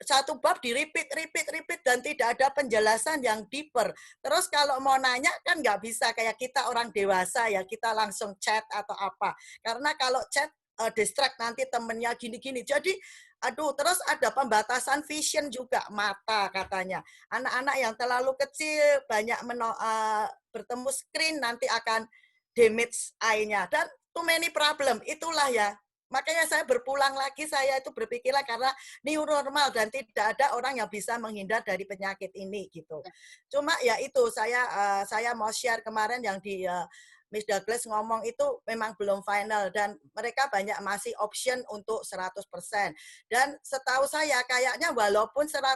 satu bab repeat dan tidak ada penjelasan yang deeper. Terus kalau mau nanya kan nggak bisa kayak kita orang dewasa ya, kita langsung chat atau apa. Karena kalau chat distract nanti temennya gini-gini. Jadi terus ada pembatasan vision juga, mata katanya. Anak-anak yang terlalu kecil banyak bertemu screen nanti akan damage eye-nya, dan too many problem. Itulah ya. Makanya saya berpulang lagi, saya itu berpikirlah karena new normal dan tidak ada orang yang bisa menghindar dari penyakit ini gitu. Cuma ya itu saya mau share kemarin yang di Miss Douglas ngomong itu memang belum final dan mereka banyak masih option untuk 100%. Dan setahu saya kayaknya walaupun 100%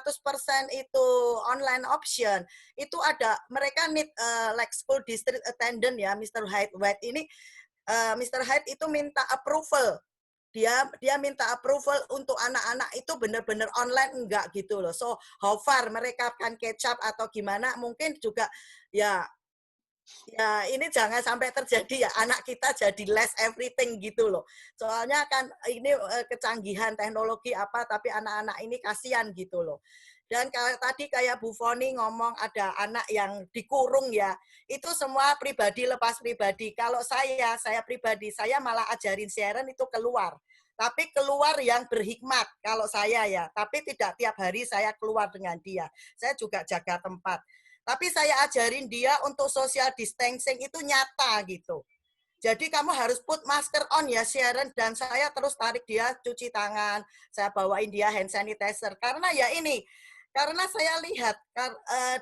itu online option, itu ada mereka need like school district attendant ya, Mr. White ini Mr. Hyde itu minta approval dia minta approval untuk anak-anak itu benar-benar online enggak gitu loh. So how far mereka akan catch up atau gimana, mungkin juga ya ini jangan sampai terjadi ya anak kita jadi less everything gitu loh. Soalnya kan ini kecanggihan teknologi apa, tapi anak-anak ini kasihan gitu loh. Dan tadi kayak Bu Foni ngomong ada anak yang dikurung ya, itu semua pribadi lepas pribadi. Kalau saya pribadi, saya malah ajarin Sharon itu keluar. Tapi keluar yang berhikmat kalau saya ya. Tapi tidak tiap hari saya keluar dengan dia. Saya juga jaga tempat. Tapi saya ajarin dia untuk social distancing itu nyata gitu. Jadi kamu harus put masker on ya Sharon, dan saya terus tarik dia cuci tangan, saya bawain dia hand sanitizer. Karena ya ini, karena saya lihat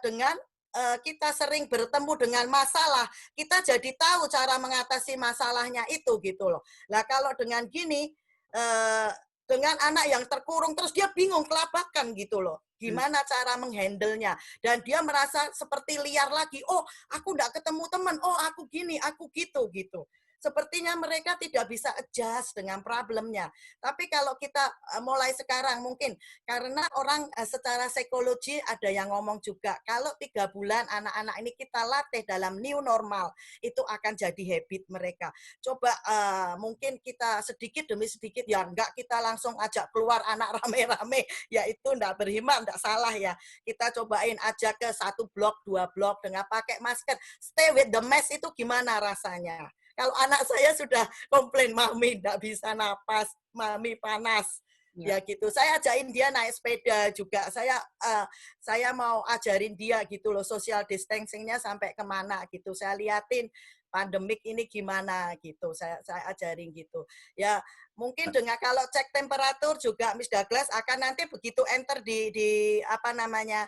dengan kita sering bertemu dengan masalah, kita jadi tahu cara mengatasi masalahnya itu gitu loh. Nah kalau dengan gini, dengan anak yang terkurung terus dia bingung kelabakan gitu loh. Gimana cara menghandle-nya. Dan dia merasa seperti liar lagi. Oh, aku enggak ketemu teman. Oh, aku gini, aku gitu. Sepertinya mereka tidak bisa adjust dengan problemnya. Tapi kalau kita mulai sekarang mungkin, karena orang secara psikologi ada yang ngomong juga, kalau 3 bulan anak-anak ini kita latih dalam new normal, itu akan jadi habit mereka. Coba mungkin kita sedikit demi sedikit, ya enggak kita langsung ajak keluar anak rame-rame, ya itu enggak berhima, enggak salah ya. Kita cobain ajak ke 1 blok, 2 blok dengan pakai masker. Stay with the mask itu gimana rasanya? Kalau anak saya sudah komplain, Mami enggak bisa napas, Mami panas. Ya gitu. Saya ajakin dia naik sepeda juga. Saya mau ajarin dia gitu loh, social distancing-nya sampai kemana gitu. Saya liatin pandemik ini gimana gitu. Saya ajarin gitu. Ya, mungkin dengan kalau cek temperatur juga Miss Douglas akan nanti begitu enter di apa namanya?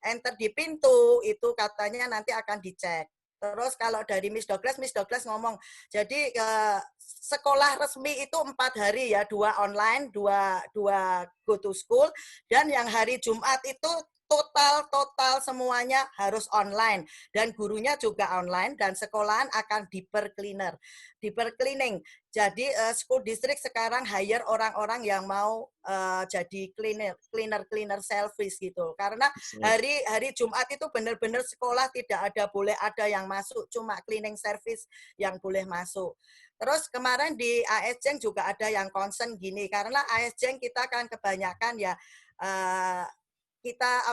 Enter di pintu itu katanya nanti akan dicek. Terus kalau dari Miss Douglas ngomong, jadi sekolah resmi itu 4 hari ya, 2 online, 2 go to school, dan yang hari Jumat itu total semuanya harus online, dan gurunya juga online, dan sekolahan akan dipercleaning. Jadi school district sekarang hire orang-orang yang mau jadi cleaner service gitu. Karena hari Jumat itu benar-benar sekolah tidak boleh ada yang masuk, cuma cleaning service yang boleh masuk. Terus kemarin di AS Jeng juga ada yang concern gini, karena AS Jeng kita kan kebanyakan ya kita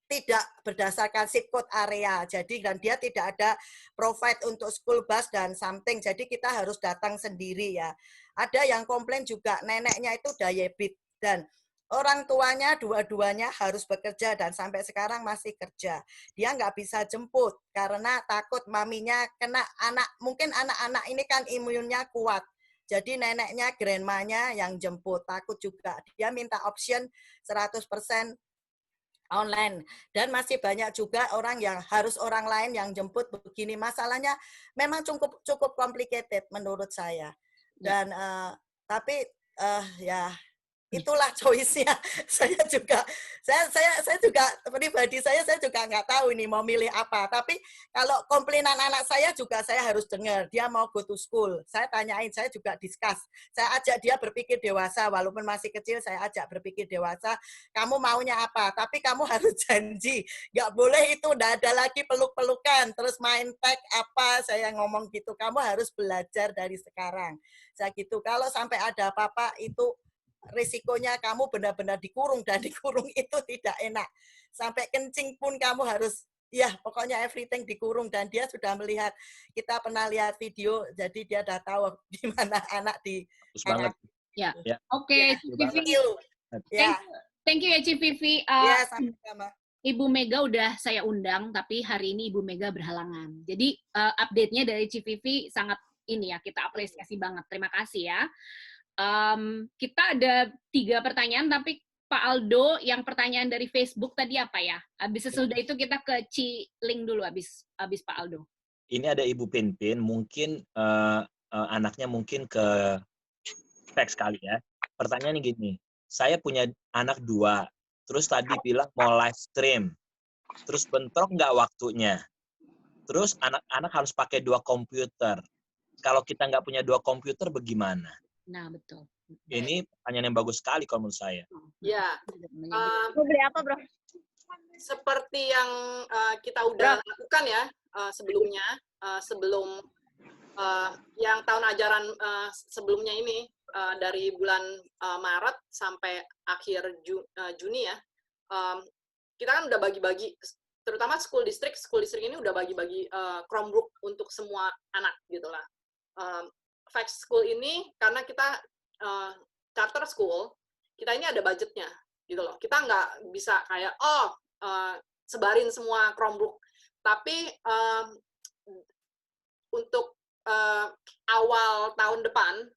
tidak berdasarkan zip code area, jadi dan dia tidak ada provide untuk school bus dan something, jadi kita harus datang sendiri ya. Ada yang komplain juga neneknya itu diabetes dan orang tuanya dua-duanya harus bekerja dan sampai sekarang masih kerja. Dia nggak bisa jemput karena takut maminya kena mungkin anak-anak ini kan imunnya kuat. Jadi neneknya, grandmanya yang jemput, takut juga. Dia minta option 100% online. Dan masih banyak juga orang yang harus orang lain yang jemput begini. Masalahnya memang cukup complicated menurut saya. Dan tapi ya itulah choice-nya. Saya juga pribadi saya juga nggak tahu ini mau milih apa. Tapi kalau komplainan anak saya juga saya harus dengar. Dia mau go to school. Saya tanyain, saya juga discuss. Saya ajak dia berpikir dewasa. Walaupun masih kecil, saya ajak berpikir dewasa. Kamu maunya apa? Tapi kamu harus janji. Nggak boleh itu, nggak ada lagi peluk-pelukan. Terus main tag apa, saya ngomong gitu. Kamu harus belajar dari sekarang. Saya gitu. Kalau sampai ada apa-apa, itu risikonya kamu benar-benar dikurung, dan dikurung itu tidak enak. Sampai kencing pun kamu harus, ya pokoknya everything dikurung. Dan dia sudah melihat, kita pernah lihat video, jadi dia udah tahu di mana anak di. Bagus banget. Ya. Oke, thank you ya Ci Vivi. Ya, sama-sama. Ibu Mega udah saya undang, tapi hari ini Ibu Mega berhalangan. Jadi update-nya dari Ci Vivi sangat ini ya, kita apresiasi banget. Terima kasih ya. Kita ada 3 pertanyaan, tapi Pak Aldo, yang pertanyaan dari Facebook tadi apa ya? Habis sesudah itu kita ke Ci-Ling dulu, habis Pak Aldo. Ini ada Ibu Pinpin, mungkin anaknya mungkin ke teks kali ya. Pertanyaannya gini, saya punya anak 2, terus tadi bilang mau live stream, terus bentrok nggak waktunya? Terus anak-anak harus pakai 2 komputer. Kalau kita nggak punya 2 komputer, bagaimana? Nah, betul. Ini pertanyaan yang bagus sekali kalau menurut saya. Ya, Mau beli apa, Bro? seperti yang kita udah lakukan ya sebelumnya, sebelum yang tahun ajaran sebelumnya ini, dari bulan Maret sampai akhir Juni ya, kita kan udah bagi-bagi, terutama school district ini udah bagi-bagi Chromebook untuk semua anak gitu lah. Fact school ini karena kita charter school, kita ini ada budgetnya gitu loh. Kita nggak bisa kayak sebarin semua Chromebook, tapi untuk awal tahun depan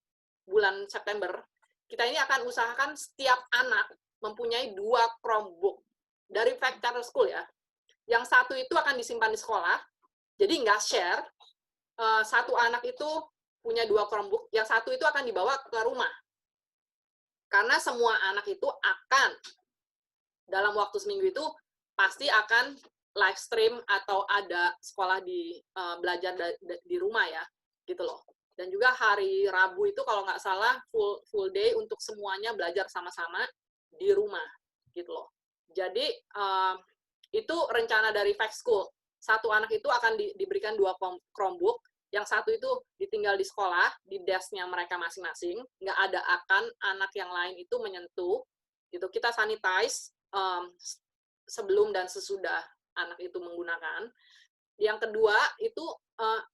bulan September kita ini akan usahakan setiap anak mempunyai 2 Chromebook dari Fact Charter School ya. Yang satu itu akan disimpan di sekolah, jadi nggak share. Satu anak itu punya 2 Chromebook, yang satu itu akan dibawa ke rumah. Karena semua anak itu akan dalam waktu seminggu itu pasti akan live stream atau ada sekolah di belajar di rumah ya, gitu loh. Dan juga hari Rabu itu kalau nggak salah full day untuk semuanya belajar sama-sama di rumah, gitu loh. Jadi itu rencana dari Fact School. Satu anak itu akan diberikan 2 Chromebook, yang satu itu ditinggal di sekolah, di desk-nya mereka masing-masing, nggak ada akan anak yang lain itu menyentuh, gitu. Kita sanitize sebelum dan sesudah anak itu menggunakan. Yang kedua itu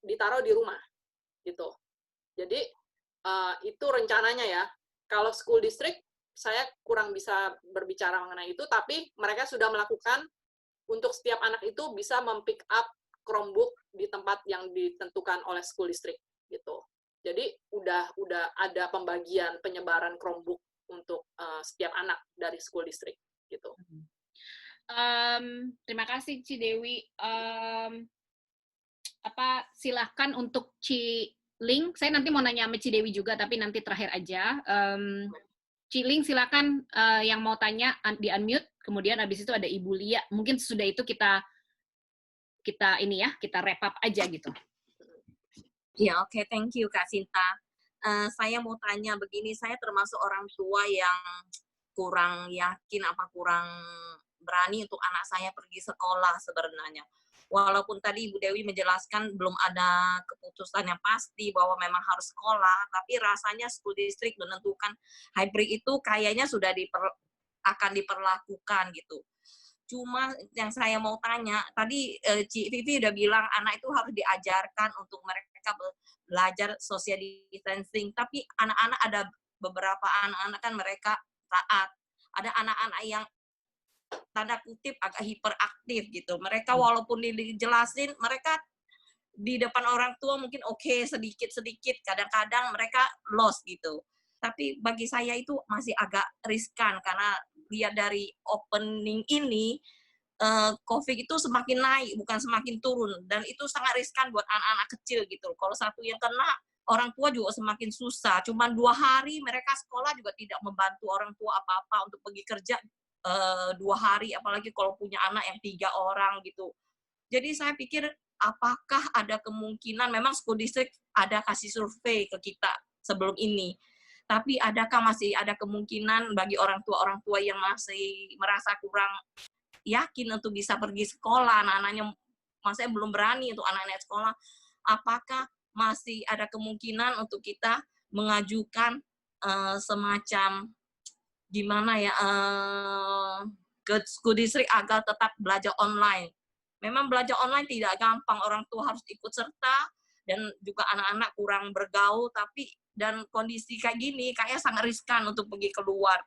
ditaruh di rumah, gitu. Jadi itu rencananya ya. Kalau school district saya kurang bisa berbicara mengenai itu, tapi mereka sudah melakukan untuk setiap anak itu bisa mempick up Chromebook di tempat yang ditentukan oleh school district gitu. Jadi udah ada pembagian penyebaran Chromebook untuk setiap anak dari school district gitu. Terima kasih Ci Dewi. Silahkan untuk Ci Ling. Saya nanti mau nanya sama Ci Dewi juga, tapi nanti terakhir aja. Ci Ling, silakan yang mau tanya di unmute. Kemudian habis itu ada Ibu Lia. Mungkin sudah itu kita ini ya, kita wrap up aja gitu. Ya, oke, thank you Kak Sinta. Saya mau tanya begini, saya termasuk orang tua yang kurang yakin apa kurang berani untuk anak saya pergi sekolah sebenarnya. Walaupun tadi Ibu Dewi menjelaskan belum ada keputusan yang pasti bahwa memang harus sekolah, tapi rasanya school district menentukan hybrid itu kayaknya sudah akan diperlakukan gitu. Cuma yang saya mau tanya, tadi Ci Vivi udah bilang anak itu harus diajarkan untuk mereka belajar social distancing, tapi anak-anak ada beberapa anak-anak kan mereka taat. Ada anak-anak yang tanda kutip agak hiperaktif gitu. Mereka walaupun dijelasin, mereka di depan orang tua mungkin oke, sedikit-sedikit, kadang-kadang mereka lost gitu. Tapi bagi saya itu masih agak riskan, karena lihat dari opening ini, COVID itu semakin naik, bukan semakin turun. Dan itu sangat riskan buat anak-anak kecil gitu. Kalau satu yang kena, orang tua juga semakin susah. Cuman 2 hari mereka sekolah juga tidak membantu orang tua apa-apa untuk pergi kerja 2 hari, apalagi kalau punya anak yang 3 orang gitu. Jadi saya pikir apakah ada kemungkinan, memang school district ada kasih survei ke kita sebelum ini, tapi adakah masih ada kemungkinan bagi orang tua yang masih merasa kurang yakin untuk bisa pergi sekolah, anak-anaknya masih belum berani untuk anak-anak sekolah, apakah masih ada kemungkinan untuk kita mengajukan semacam gimana ya, ke school district agar tetap belajar online. Memang belajar online tidak gampang, orang tua harus ikut serta, dan juga anak-anak kurang bergaul, tapi dan kondisi kayak gini kayaknya sangat riskan untuk pergi keluar.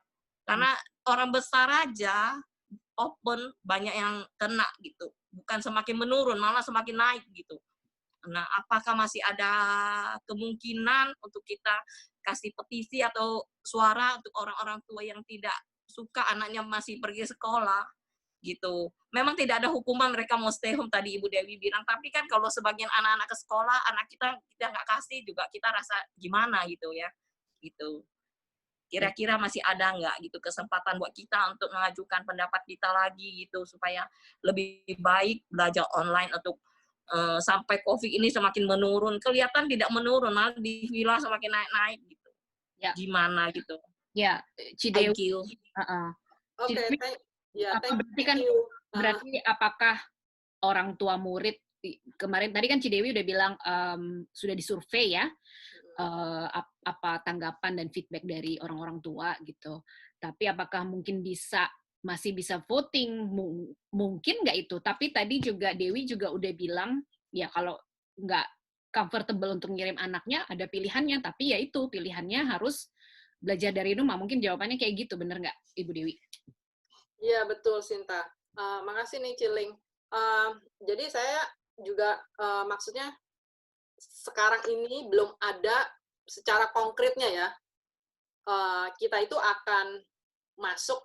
Karena orang besar aja open, banyak yang kena gitu. Bukan semakin menurun, malah semakin naik gitu. Nah, apakah masih ada kemungkinan untuk kita kasih petisi atau suara untuk orang-orang tua yang tidak suka anaknya masih pergi sekolah gitu. Memang tidak ada hukuman mereka mau stay home tadi Ibu Dewi bilang, tapi kan kalau sebagian anak-anak ke sekolah, anak kita nggak kasih juga kita rasa gimana gitu ya, gitu. Kira-kira masih ada nggak gitu kesempatan buat kita untuk mengajukan pendapat kita lagi gitu, supaya lebih baik belajar online untuk sampai COVID ini semakin menurun. Kelihatan tidak menurun, malah di villa semakin naik-naik gitu. Ya. gimana gitu. Ya, Thank Cidewi. you. Oke, Cidewi, berarti kan berarti apakah orang tua murid kemarin tadi kan Cidewi udah bilang sudah disurvei ya apa tanggapan dan feedback dari orang-orang tua gitu. Tapi apakah mungkin masih bisa voting? Mungkin nggak itu. Tapi tadi juga Dewi juga udah bilang ya kalau nggak comfortable untuk ngirim anaknya ada pilihannya. Tapi ya itu pilihannya harus belajar dari rumah. Mungkin jawabannya kayak gitu, bener nggak Ibu Dewi? Iya betul Sinta. Makasih nih Ciling. Jadi saya juga maksudnya sekarang ini belum ada secara konkretnya ya, kita itu akan masuk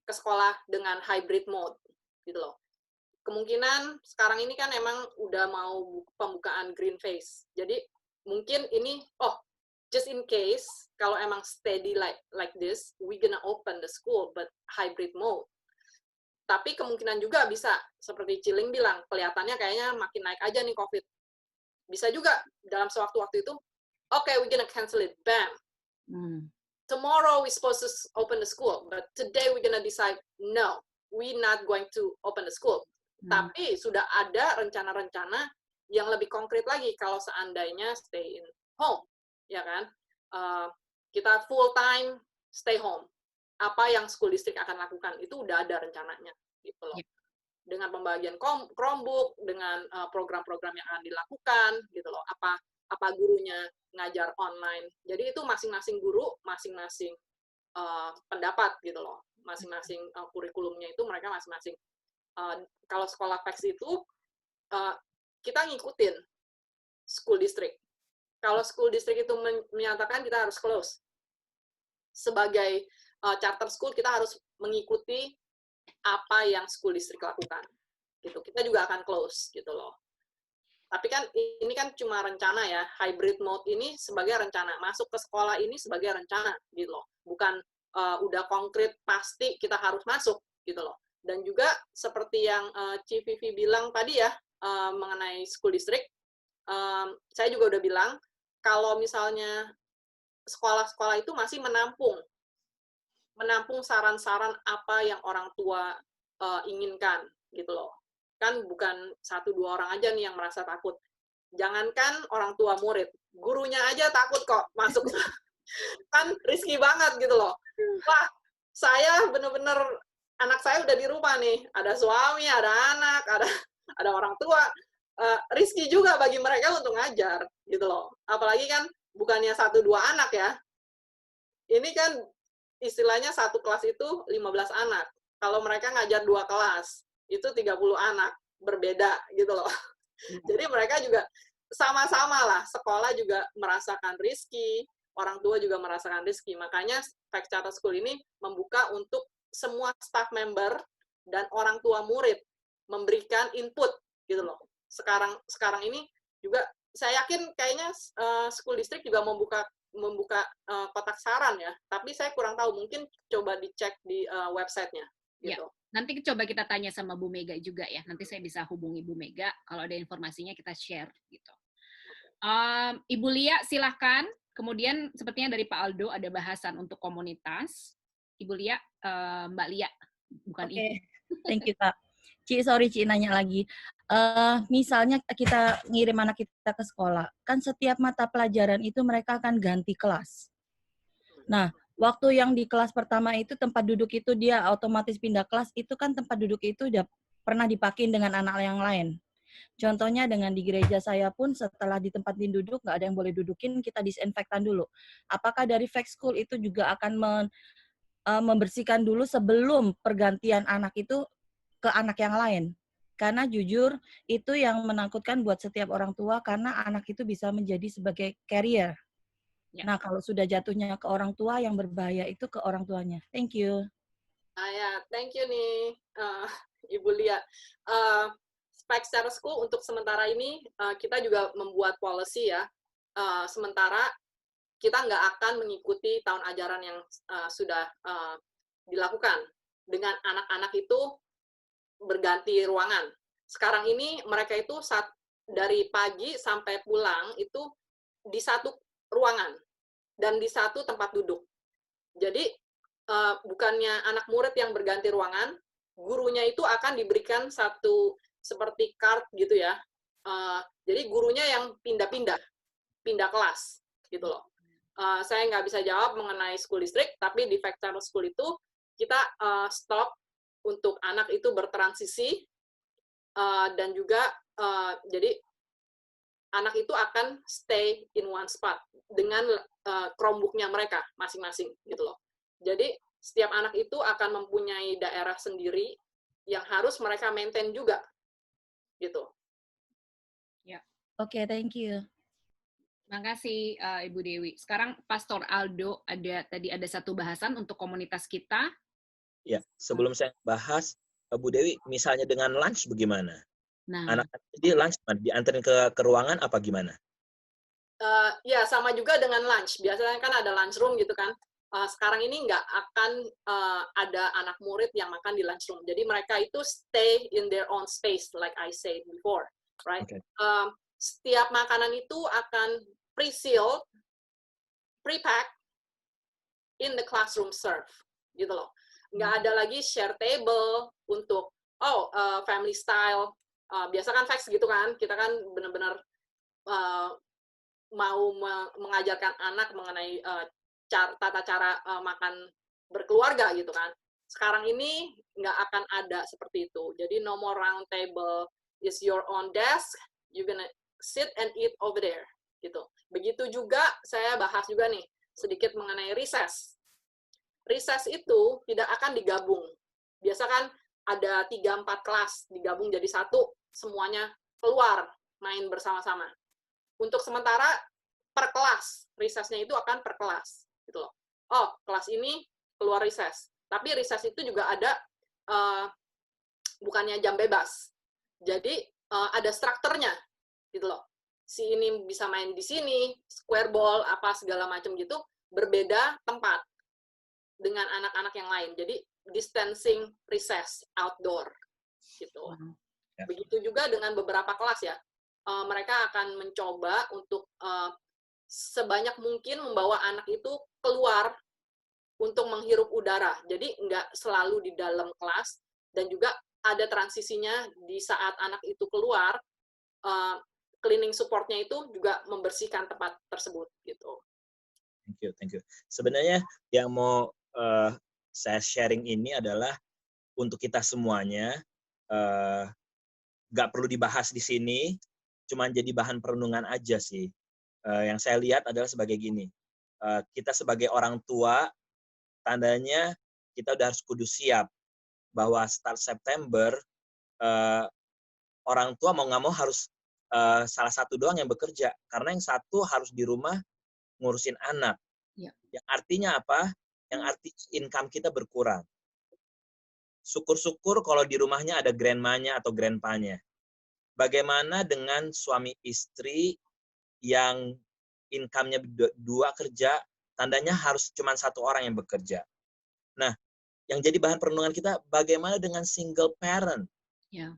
ke sekolah dengan hybrid mode, gitu loh. Kemungkinan sekarang ini kan emang udah mau pembukaan green phase. Jadi mungkin ini, just in case, kalau emang steady like this, we gonna open the school, but hybrid mode. Tapi kemungkinan juga bisa, seperti Ciling bilang, kelihatannya kayaknya makin naik aja nih COVID. Bisa juga dalam sewaktu-waktu itu, okay, we're gonna cancel it, bam. Tomorrow we're supposed to open the school, but today we're gonna decide, no, we're not going to open the school. Tapi sudah ada rencana-rencana yang lebih konkret lagi kalau seandainya stay in home, ya kan? Kita full time stay home. Apa yang school district akan lakukan itu udah ada rencananya, gitu loh. Dengan pembagian Chromebook, dengan program-program yang akan dilakukan, gitu loh. Apa gurunya ngajar online. Jadi itu masing-masing guru, masing-masing pendapat, gitu loh. Masing-masing kurikulumnya itu mereka masing-masing. Kalau sekolah PAX itu kita ngikutin school district. Kalau school district itu menyatakan kita harus close, sebagai charter school kita harus mengikuti apa yang school district lakukan. Gitu. Kita juga akan close gitu loh. Tapi kan ini kan cuma rencana ya, hybrid mode ini sebagai rencana, masuk ke sekolah ini sebagai rencana gitu loh. Bukan udah konkret pasti kita harus masuk gitu loh. Dan juga seperti yang Ci Vivi bilang tadi ya, mengenai school district, saya juga udah bilang, kalau misalnya sekolah-sekolah itu masih menampung saran-saran apa yang orang tua inginkan, gitu loh. Kan bukan 1-2 orang aja nih yang merasa takut. Jangankan orang tua murid, gurunya aja takut kok masuk. Kan risky banget gitu loh. Wah, saya bener-bener anak saya udah di rumah nih, ada suami, ada anak, ada orang tua, risky juga bagi mereka untuk ngajar, gitu loh. Apalagi kan bukannya 1-2 anak ya. Ini kan istilahnya satu kelas itu 15 anak. Kalau mereka ngajar 2 kelas, itu 30 anak, berbeda gitu loh. Jadi mereka juga sama-sama lah, sekolah juga merasakan risky, orang tua juga merasakan risky. Makanya PAX Charter School ini membuka untuk semua staff member dan orang tua murid memberikan input gitu loh. Sekarang ini juga saya yakin kayaknya school district juga membuka kotak saran ya. Tapi saya kurang tahu, mungkin coba dicek di websitenya gitu. Ya, nanti coba kita tanya sama Bu Mega juga ya. Nanti saya bisa hubungi Bu Mega, kalau ada informasinya kita share gitu. Ibu Lia silahkan. Kemudian sepertinya dari Pak Aldo ada bahasan untuk komunitas. Ibu Lia, Mbak Lia, bukan Ibu. Thank you, Kak. Sorry, nanya lagi. Misalnya kita ngirim anak kita ke sekolah, kan setiap mata pelajaran itu mereka akan ganti kelas. Nah, waktu yang di kelas pertama itu tempat duduk itu dia otomatis pindah kelas, itu kan tempat duduk itu udah pernah dipakai dengan anak yang lain. Contohnya dengan di gereja saya pun setelah di tempat duduk nggak ada yang boleh dudukin, kita disinfektan dulu. Apakah dari PAX School itu juga akan membersihkan dulu sebelum pergantian anak itu ke anak yang lain? Karena jujur itu yang menakutkan buat setiap orang tua, karena anak itu bisa menjadi sebagai carrier. Ya. Nah, kalau sudah jatuhnya ke orang tua, yang berbahaya itu ke orang tuanya. Thank you. Ya, thank you nih Ibu Lia. PAX Charter School untuk sementara ini kita juga membuat policy ya. Sementara kita nggak akan mengikuti tahun ajaran yang sudah dilakukan dengan anak-anak itu berganti ruangan. Sekarang ini mereka itu dari pagi sampai pulang itu di satu ruangan. dan di satu tempat duduk. Jadi bukannya anak murid yang berganti ruangan, gurunya itu akan diberikan satu seperti card gitu ya. Jadi gurunya yang pindah kelas gitu loh. Saya nggak bisa jawab mengenai school district, tapi di Vector School itu kita stop untuk anak itu bertransisi dan juga jadi anak itu akan stay in one spot dengan Chromebook-nya mereka masing-masing gitu loh. Jadi setiap anak itu akan mempunyai daerah sendiri yang harus mereka maintain juga gitu. Ya. Oke, thank you. Makasih Ibu Dewi. Sekarang Pastor Aldo tadi ada satu bahasan untuk komunitas kita. Ya, sebelum saya bahas, Bu Dewi, misalnya dengan lunch bagaimana? Nah, Anak-anak jadi lunch dianterin ke ruangan apa gimana? Ya, sama juga dengan lunch. Biasanya kan ada lunch room gitu kan. Sekarang ini nggak akan ada anak murid yang makan di lunch room. Jadi mereka itu stay in their own space, like I said before, right? Okay. Setiap makanan itu akan pre-sealed, pre-packed in the classroom serve, gitu loh. Nggak ada lagi share table untuk family style. Biasa kan fax gitu kan, kita kan benar-benar mau mengajarkan anak mengenai tata cara makan berkeluarga gitu kan. Sekarang ini nggak akan ada seperti itu. Jadi no more round table, is your own desk, you gonna sit and eat over there gitu. Begitu juga saya bahas juga nih sedikit mengenai recess. Recess itu tidak akan digabung. Biasa kan ada 3-4 kelas digabung jadi satu, semuanya keluar main bersama-sama. Untuk sementara per kelas, recess-nya itu akan per kelas gitu loh. Oh, kelas ini keluar recess. Tapi recess itu juga ada bukannya jam bebas. Jadi ada strukturnya gitu loh. Si ini bisa main di sini, square ball, apa segala macam gitu, berbeda tempat dengan anak-anak yang lain. Jadi distancing recess outdoor gitu. Begitu juga dengan beberapa kelas ya. Mereka akan mencoba untuk sebanyak mungkin membawa anak itu keluar untuk menghirup udara. Jadi nggak selalu di dalam kelas, dan juga ada transisinya di saat anak itu keluar, cleaning support-nya itu juga membersihkan tempat tersebut gitu. Thank you. Sebenarnya yang mau saya sharing ini adalah untuk kita semuanya, nggak perlu dibahas di sini, cuman jadi bahan perenungan aja sih. Yang saya lihat adalah sebagai gini, kita sebagai orang tua, tandanya kita udah harus kudu siap bahwa start September, orang tua mau nggak mau harus salah satu doang yang bekerja, karena yang satu harus di rumah ngurusin anak. Ya. Yang artinya apa? Yang artinya income kita berkurang. Syukur-syukur kalau di rumahnya ada grandmanya atau grandpanya. Bagaimana dengan suami istri yang income-nya dua kerja, tandanya harus cuma satu orang yang bekerja. Nah, yang jadi bahan perenungan kita, bagaimana dengan single parent? Ya.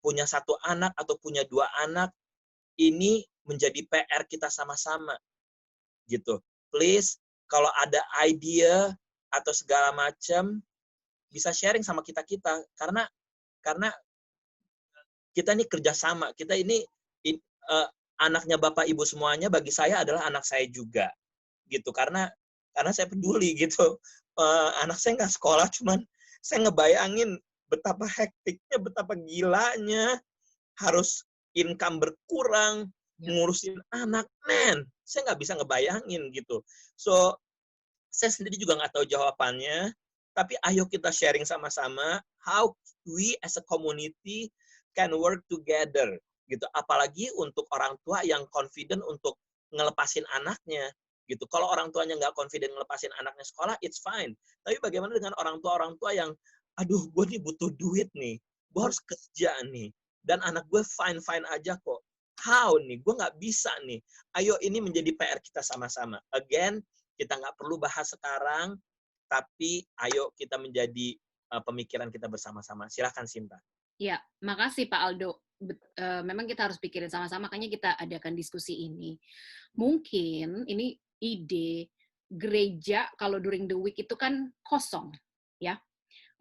Punya satu anak atau punya 2 anak, ini menjadi PR kita sama-sama. Gitu. Please, kalau ada ide atau segala macam, bisa sharing sama kita-kita. Karena kita ini kerjasama. Kita ini anaknya Bapak Ibu semuanya, bagi saya adalah anak saya juga. Gitu. Karena saya peduli gitu. Anak saya nggak sekolah, cuman saya ngebayangin betapa hektiknya, betapa gilanya, harus income berkurang, ngurusin anak, saya nggak bisa ngebayangin gitu. So, saya sendiri juga nggak tahu jawabannya, tapi ayo kita sharing sama-sama, how we as a community can work together, gitu. Apalagi untuk orang tua yang confident untuk ngelepasin anaknya, gitu. Kalau orang tuanya nggak confident ngelepasin anaknya sekolah, it's fine. Tapi bagaimana dengan orang tua yang aduh, gue nih butuh duit nih, gue harus kerja nih, dan anak gue fine-fine aja kok. How nih? Gue nggak bisa nih. Ayo, ini menjadi PR kita sama-sama. Again, kita nggak perlu bahas sekarang, tapi ayo kita menjadi pemikiran kita bersama-sama. Silakan, Sinta. Ya, makasih Pak Aldo. Memang kita harus pikirin sama-sama, makanya kita adakan diskusi ini. Mungkin ini ide gereja kalau during the week itu kan kosong, ya.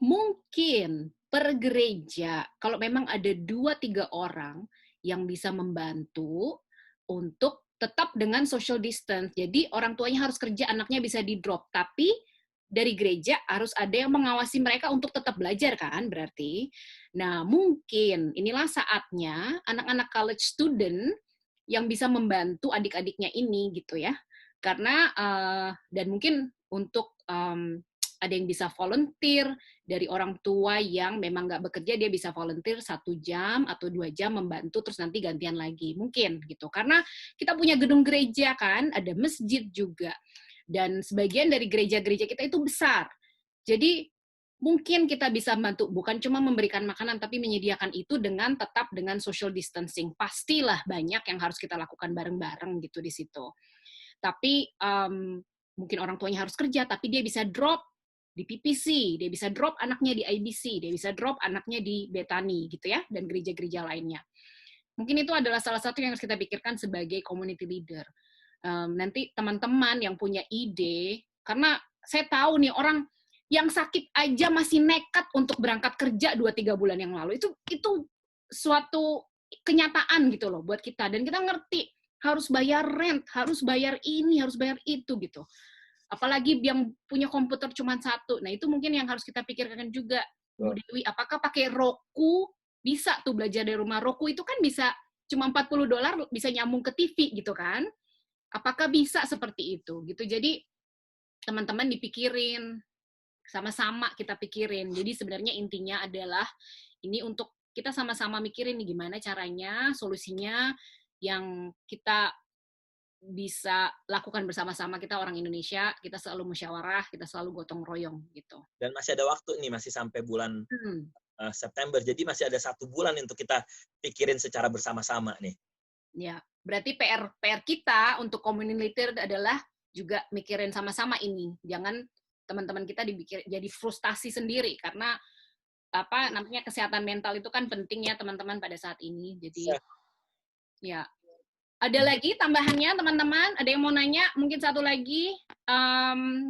Mungkin per gereja kalau memang ada 2-3 orang yang bisa membantu untuk tetap dengan social distance. Jadi orang tuanya harus kerja, anaknya bisa di-drop, tapi dari gereja harus ada yang mengawasi mereka untuk tetap belajar kan berarti. Nah, mungkin inilah saatnya anak-anak college student yang bisa membantu adik-adiknya ini gitu ya. Karena dan mungkin untuk ada yang bisa volunteer dari orang tua yang memang nggak bekerja, dia bisa volunteer 1 jam atau 2 jam membantu, terus nanti gantian lagi. Mungkin gitu. Karena kita punya gedung gereja kan, ada masjid juga. Dan sebagian dari gereja-gereja kita itu besar. Jadi mungkin kita bisa bantu, bukan cuma memberikan makanan, tapi menyediakan itu dengan tetap dengan social distancing. Pastilah banyak yang harus kita lakukan bareng-bareng gitu di situ. Tapi mungkin orang tuanya harus kerja, tapi dia bisa drop di PPC, dia bisa drop anaknya di IBC, dia bisa drop anaknya di Bethany gitu ya, dan gereja-gereja lainnya. Mungkin itu adalah salah satu yang harus kita pikirkan sebagai community leader. Nanti teman-teman yang punya ide, karena saya tahu nih orang yang sakit aja masih nekat untuk berangkat kerja 2-3 bulan yang lalu. Itu suatu kenyataan gitu loh buat kita, dan kita ngerti harus bayar rent, harus bayar ini, harus bayar itu gitu. Apalagi yang punya komputer cuma 1. Nah, itu mungkin yang harus kita pikirkan juga, Bu Dewi. Apakah pakai Roku bisa tuh belajar dari rumah? Roku itu kan bisa cuma $40 bisa nyambung ke TV gitu kan? Apakah bisa seperti itu gitu? Jadi teman-teman dipikirin, sama-sama kita pikirin. Jadi sebenarnya intinya adalah ini untuk kita sama-sama mikirin nih gimana caranya, solusinya yang kita bisa lakukan bersama-sama. Kita orang Indonesia, kita selalu musyawarah, kita selalu gotong royong gitu. Dan masih ada waktu nih, masih sampai bulan September. Jadi masih ada 1 bulan untuk kita pikirin secara bersama-sama nih. Ya, berarti PR kita untuk community leader adalah juga mikirin sama-sama ini. Jangan teman-teman kita jadi frustasi sendiri karena apa namanya kesehatan mental itu kan penting ya teman-teman pada saat ini. Jadi ya. Ada lagi tambahannya teman-teman? Ada yang mau nanya? Mungkin satu lagi.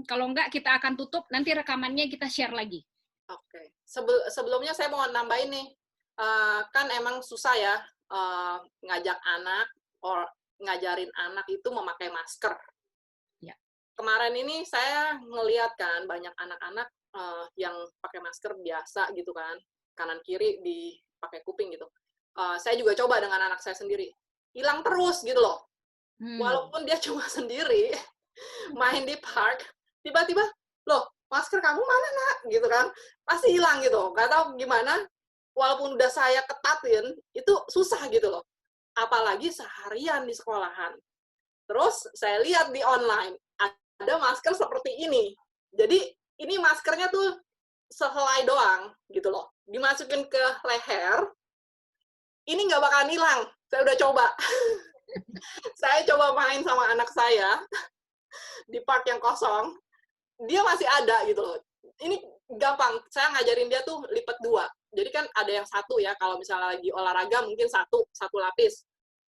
Kalau enggak kita akan tutup. Nanti rekamannya kita share lagi. Oke. Sebelumnya saya mau nambahin nih. Kan emang susah ya ngajak anak ngajarin anak itu memakai masker. Ya. Kemarin ini saya ngeliat kan banyak anak-anak yang pakai masker biasa gitu kan. Kanan kiri dipakai kuping gitu. Saya juga coba dengan anak saya sendiri. Hilang terus gitu loh. Walaupun dia cuma sendiri main di park, tiba-tiba, loh, masker kamu mana, Nak? Gitu kan. Pasti hilang gitu. Gak tahu gimana, walaupun udah saya ketatin, itu susah gitu loh. Apalagi seharian di sekolahan. Terus saya lihat di online, ada masker seperti ini. Jadi, ini maskernya tuh sehelai doang gitu loh. Dimasukin ke leher, ini nggak bakalan hilang. Saya udah coba. Saya coba main sama anak saya di park yang kosong. Dia masih ada gitu loh. Ini gampang. Saya ngajarin dia tuh lipat 2. Jadi kan ada yang 1 ya. Kalau misalnya lagi olahraga mungkin 1 lapis.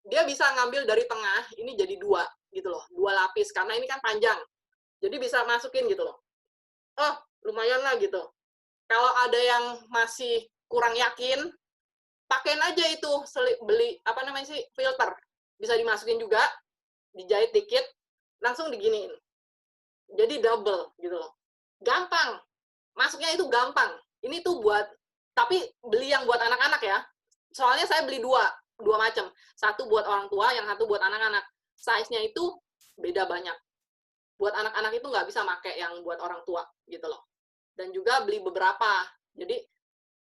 Dia bisa ngambil dari tengah, ini jadi 2 gitu loh. 2 lapis. Karena ini kan panjang. Jadi bisa masukin gitu loh. Oh, lumayan lah gitu. Kalau ada yang masih kurang yakin, pakein aja itu, beli filter, bisa dimasukin juga, dijahit dikit, langsung diginiin. Jadi double gitu loh. Gampang. Masuknya itu gampang. Ini tuh tapi beli yang buat anak-anak ya. Soalnya saya beli 2 macam. 1 buat orang tua, yang 1 buat anak-anak. Size-nya itu beda banyak. Buat anak-anak itu nggak bisa pakai yang buat orang tua gitu loh. Dan juga beli beberapa. Jadi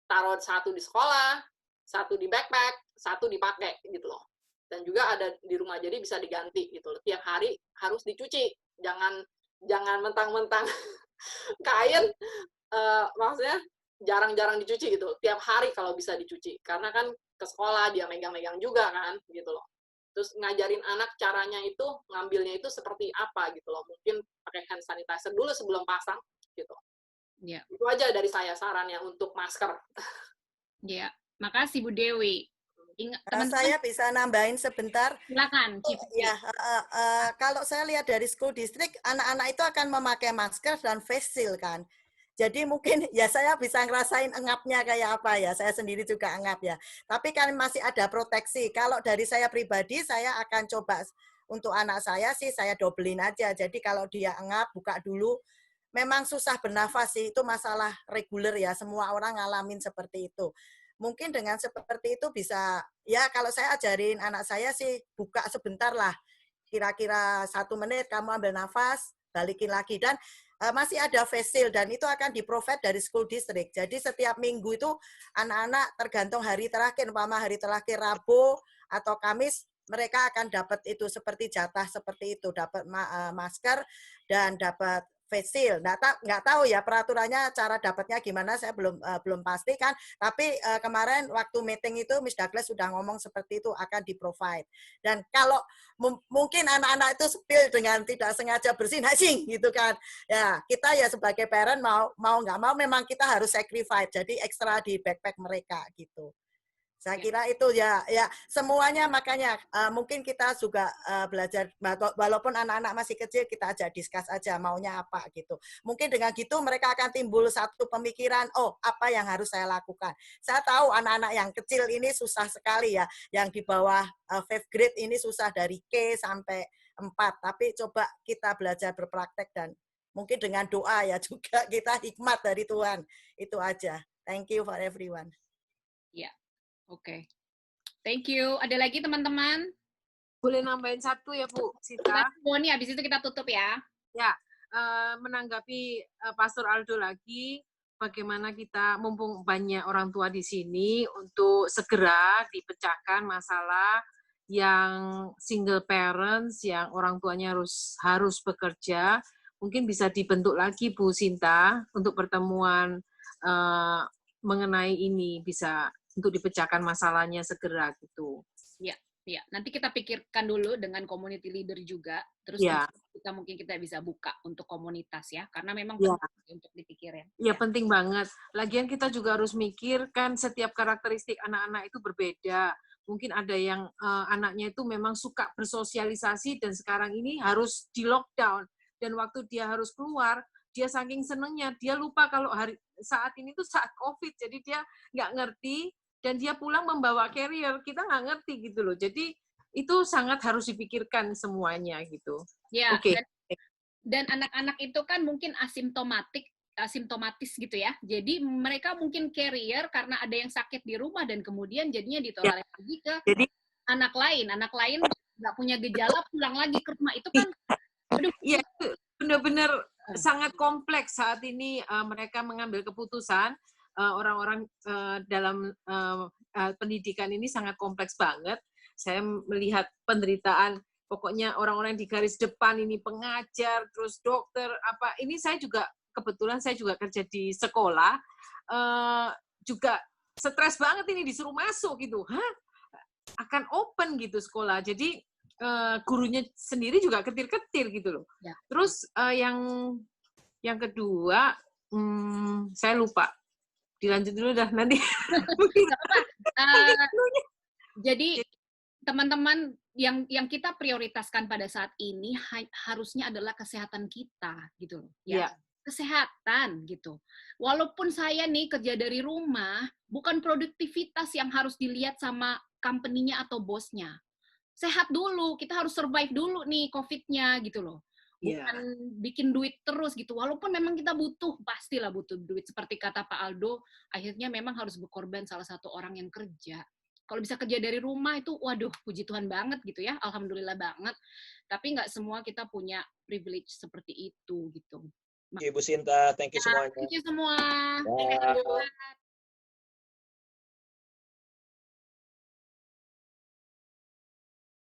taruh 1 di sekolah, 1 di backpack, 1 dipakai gitu loh. Dan juga ada di rumah, jadi bisa diganti gitu loh. Tiap hari harus dicuci. Jangan mentang-mentang kain, maksudnya jarang-jarang dicuci gitu. Tiap hari kalau bisa dicuci. Karena kan ke sekolah dia megang-megang juga kan gitu loh. Terus ngajarin anak caranya itu, ngambilnya itu seperti apa gitu loh. Mungkin pakai hand sanitizer dulu sebelum pasang gitu. Ya. Itu aja dari saya sarannya untuk masker. Ya. Makasih Bu Dewi. Ingat, teman-teman, Saya bisa nambahin sebentar. silakan. Ya, kalau saya lihat dari school district, anak-anak itu akan memakai masker dan face shield kan. Jadi mungkin ya saya bisa ngerasain engapnya kayak apa ya. Saya sendiri juga engap ya. Tapi kan masih ada proteksi. Kalau dari saya pribadi, saya akan coba untuk anak saya sih saya dobelin aja. Jadi kalau dia engap, buka dulu. Memang susah bernafas sih, itu masalah reguler ya. Semua orang ngalamin seperti itu. Mungkin dengan seperti itu bisa, ya kalau saya ajarin anak saya sih buka sebentar lah. Kira-kira 1 menit kamu ambil nafas, balikin lagi. Dan masih ada face shield dan itu akan di-provide dari school district. Jadi setiap minggu itu anak-anak tergantung hari terakhir, umpama hari terakhir Rabu atau Kamis, mereka akan dapat itu seperti jatah seperti itu, dapat masker dan dapat face shield. Nggak tahu ya peraturannya cara dapatnya gimana, saya belum pasti kan. Tapi kemarin waktu meeting itu Miss Douglas sudah ngomong seperti itu akan di-provide. Dan kalau mungkin anak-anak itu spill dengan tidak sengaja bersin hacing gitu kan. Ya, kita ya sebagai parent mau nggak mau memang kita harus sacrifice. Jadi ekstra di backpack mereka gitu. Saya kira itu ya semuanya, makanya mungkin kita juga belajar, walaupun anak-anak masih kecil kita ajak discuss aja maunya apa gitu. Mungkin dengan gitu mereka akan timbul satu pemikiran, oh apa yang harus saya lakukan. Saya tahu anak-anak yang kecil ini susah sekali ya, yang di bawah 5th grade ini susah dari K sampai 4, tapi coba kita belajar berpraktek dan mungkin dengan doa ya juga kita hikmat dari Tuhan. Itu aja. Thank you for everyone. Ya. Oke, thank you. Ada lagi teman-teman? Boleh nambahin satu ya Bu Sita? Nih, habis itu kita tutup ya. Ya, menanggapi Pastor Aldo lagi, bagaimana kita, mumpung banyak orang tua di sini, untuk segera dipecahkan masalah yang single parents, yang orang tuanya harus bekerja, mungkin bisa dibentuk lagi Bu Sinta untuk pertemuan mengenai ini, bisa untuk dipecahkan masalahnya segera gitu. Ya. Nanti kita pikirkan dulu dengan community leader juga, terus kita bisa buka untuk komunitas ya, karena memang penting untuk dipikirin. Ya, penting banget. Lagian kita juga harus mikir kan setiap karakteristik anak-anak itu berbeda. Mungkin ada yang anaknya itu memang suka bersosialisasi dan sekarang ini harus di lockdown, dan waktu dia harus keluar, dia saking senengnya, dia lupa kalau saat ini tuh saat COVID, jadi dia nggak ngerti, dan dia pulang membawa carrier, kita nggak ngerti gitu loh. Jadi itu sangat harus dipikirkan semuanya gitu. Ya, okay. Dan anak-anak itu kan mungkin asimptomatis gitu ya. Jadi mereka mungkin carrier karena ada yang sakit di rumah dan kemudian jadinya ditolak lagi ke anak lain. Anak lain nggak punya gejala pulang lagi ke rumah. Itu kan iya, benar-benar sangat kompleks saat ini. Mereka mengambil keputusan. Orang-orang dalam pendidikan ini sangat kompleks banget. Saya melihat penderitaan, pokoknya orang-orang di garis depan ini, pengajar, terus dokter, apa. Ini kebetulan saya juga kerja di sekolah, juga stres banget ini, disuruh masuk gitu. Akan open gitu sekolah. Jadi gurunya sendiri juga ketir-ketir gitu loh. Ya. Terus yang kedua, saya lupa. Dilanjut dulu dah nanti. Jadi teman-teman yang kita prioritaskan pada saat ini harusnya adalah kesehatan kita gitu loh. Ya. Kesehatan gitu. Walaupun saya nih kerja dari rumah, bukan produktivitas yang harus dilihat sama company-nya atau bosnya. Sehat dulu, kita harus survive dulu nih COVID-nya gitu loh. Bukan bikin duit terus gitu. Walaupun memang kita pastilah butuh duit. Seperti kata Pak Aldo, akhirnya memang harus berkorban salah satu orang yang kerja. Kalau bisa kerja dari rumah itu, waduh, puji Tuhan banget gitu ya. Alhamdulillah banget. Tapi nggak semua kita punya privilege seperti itu gitu. Ibu Sinta, thank you semuanya. Thank you semua.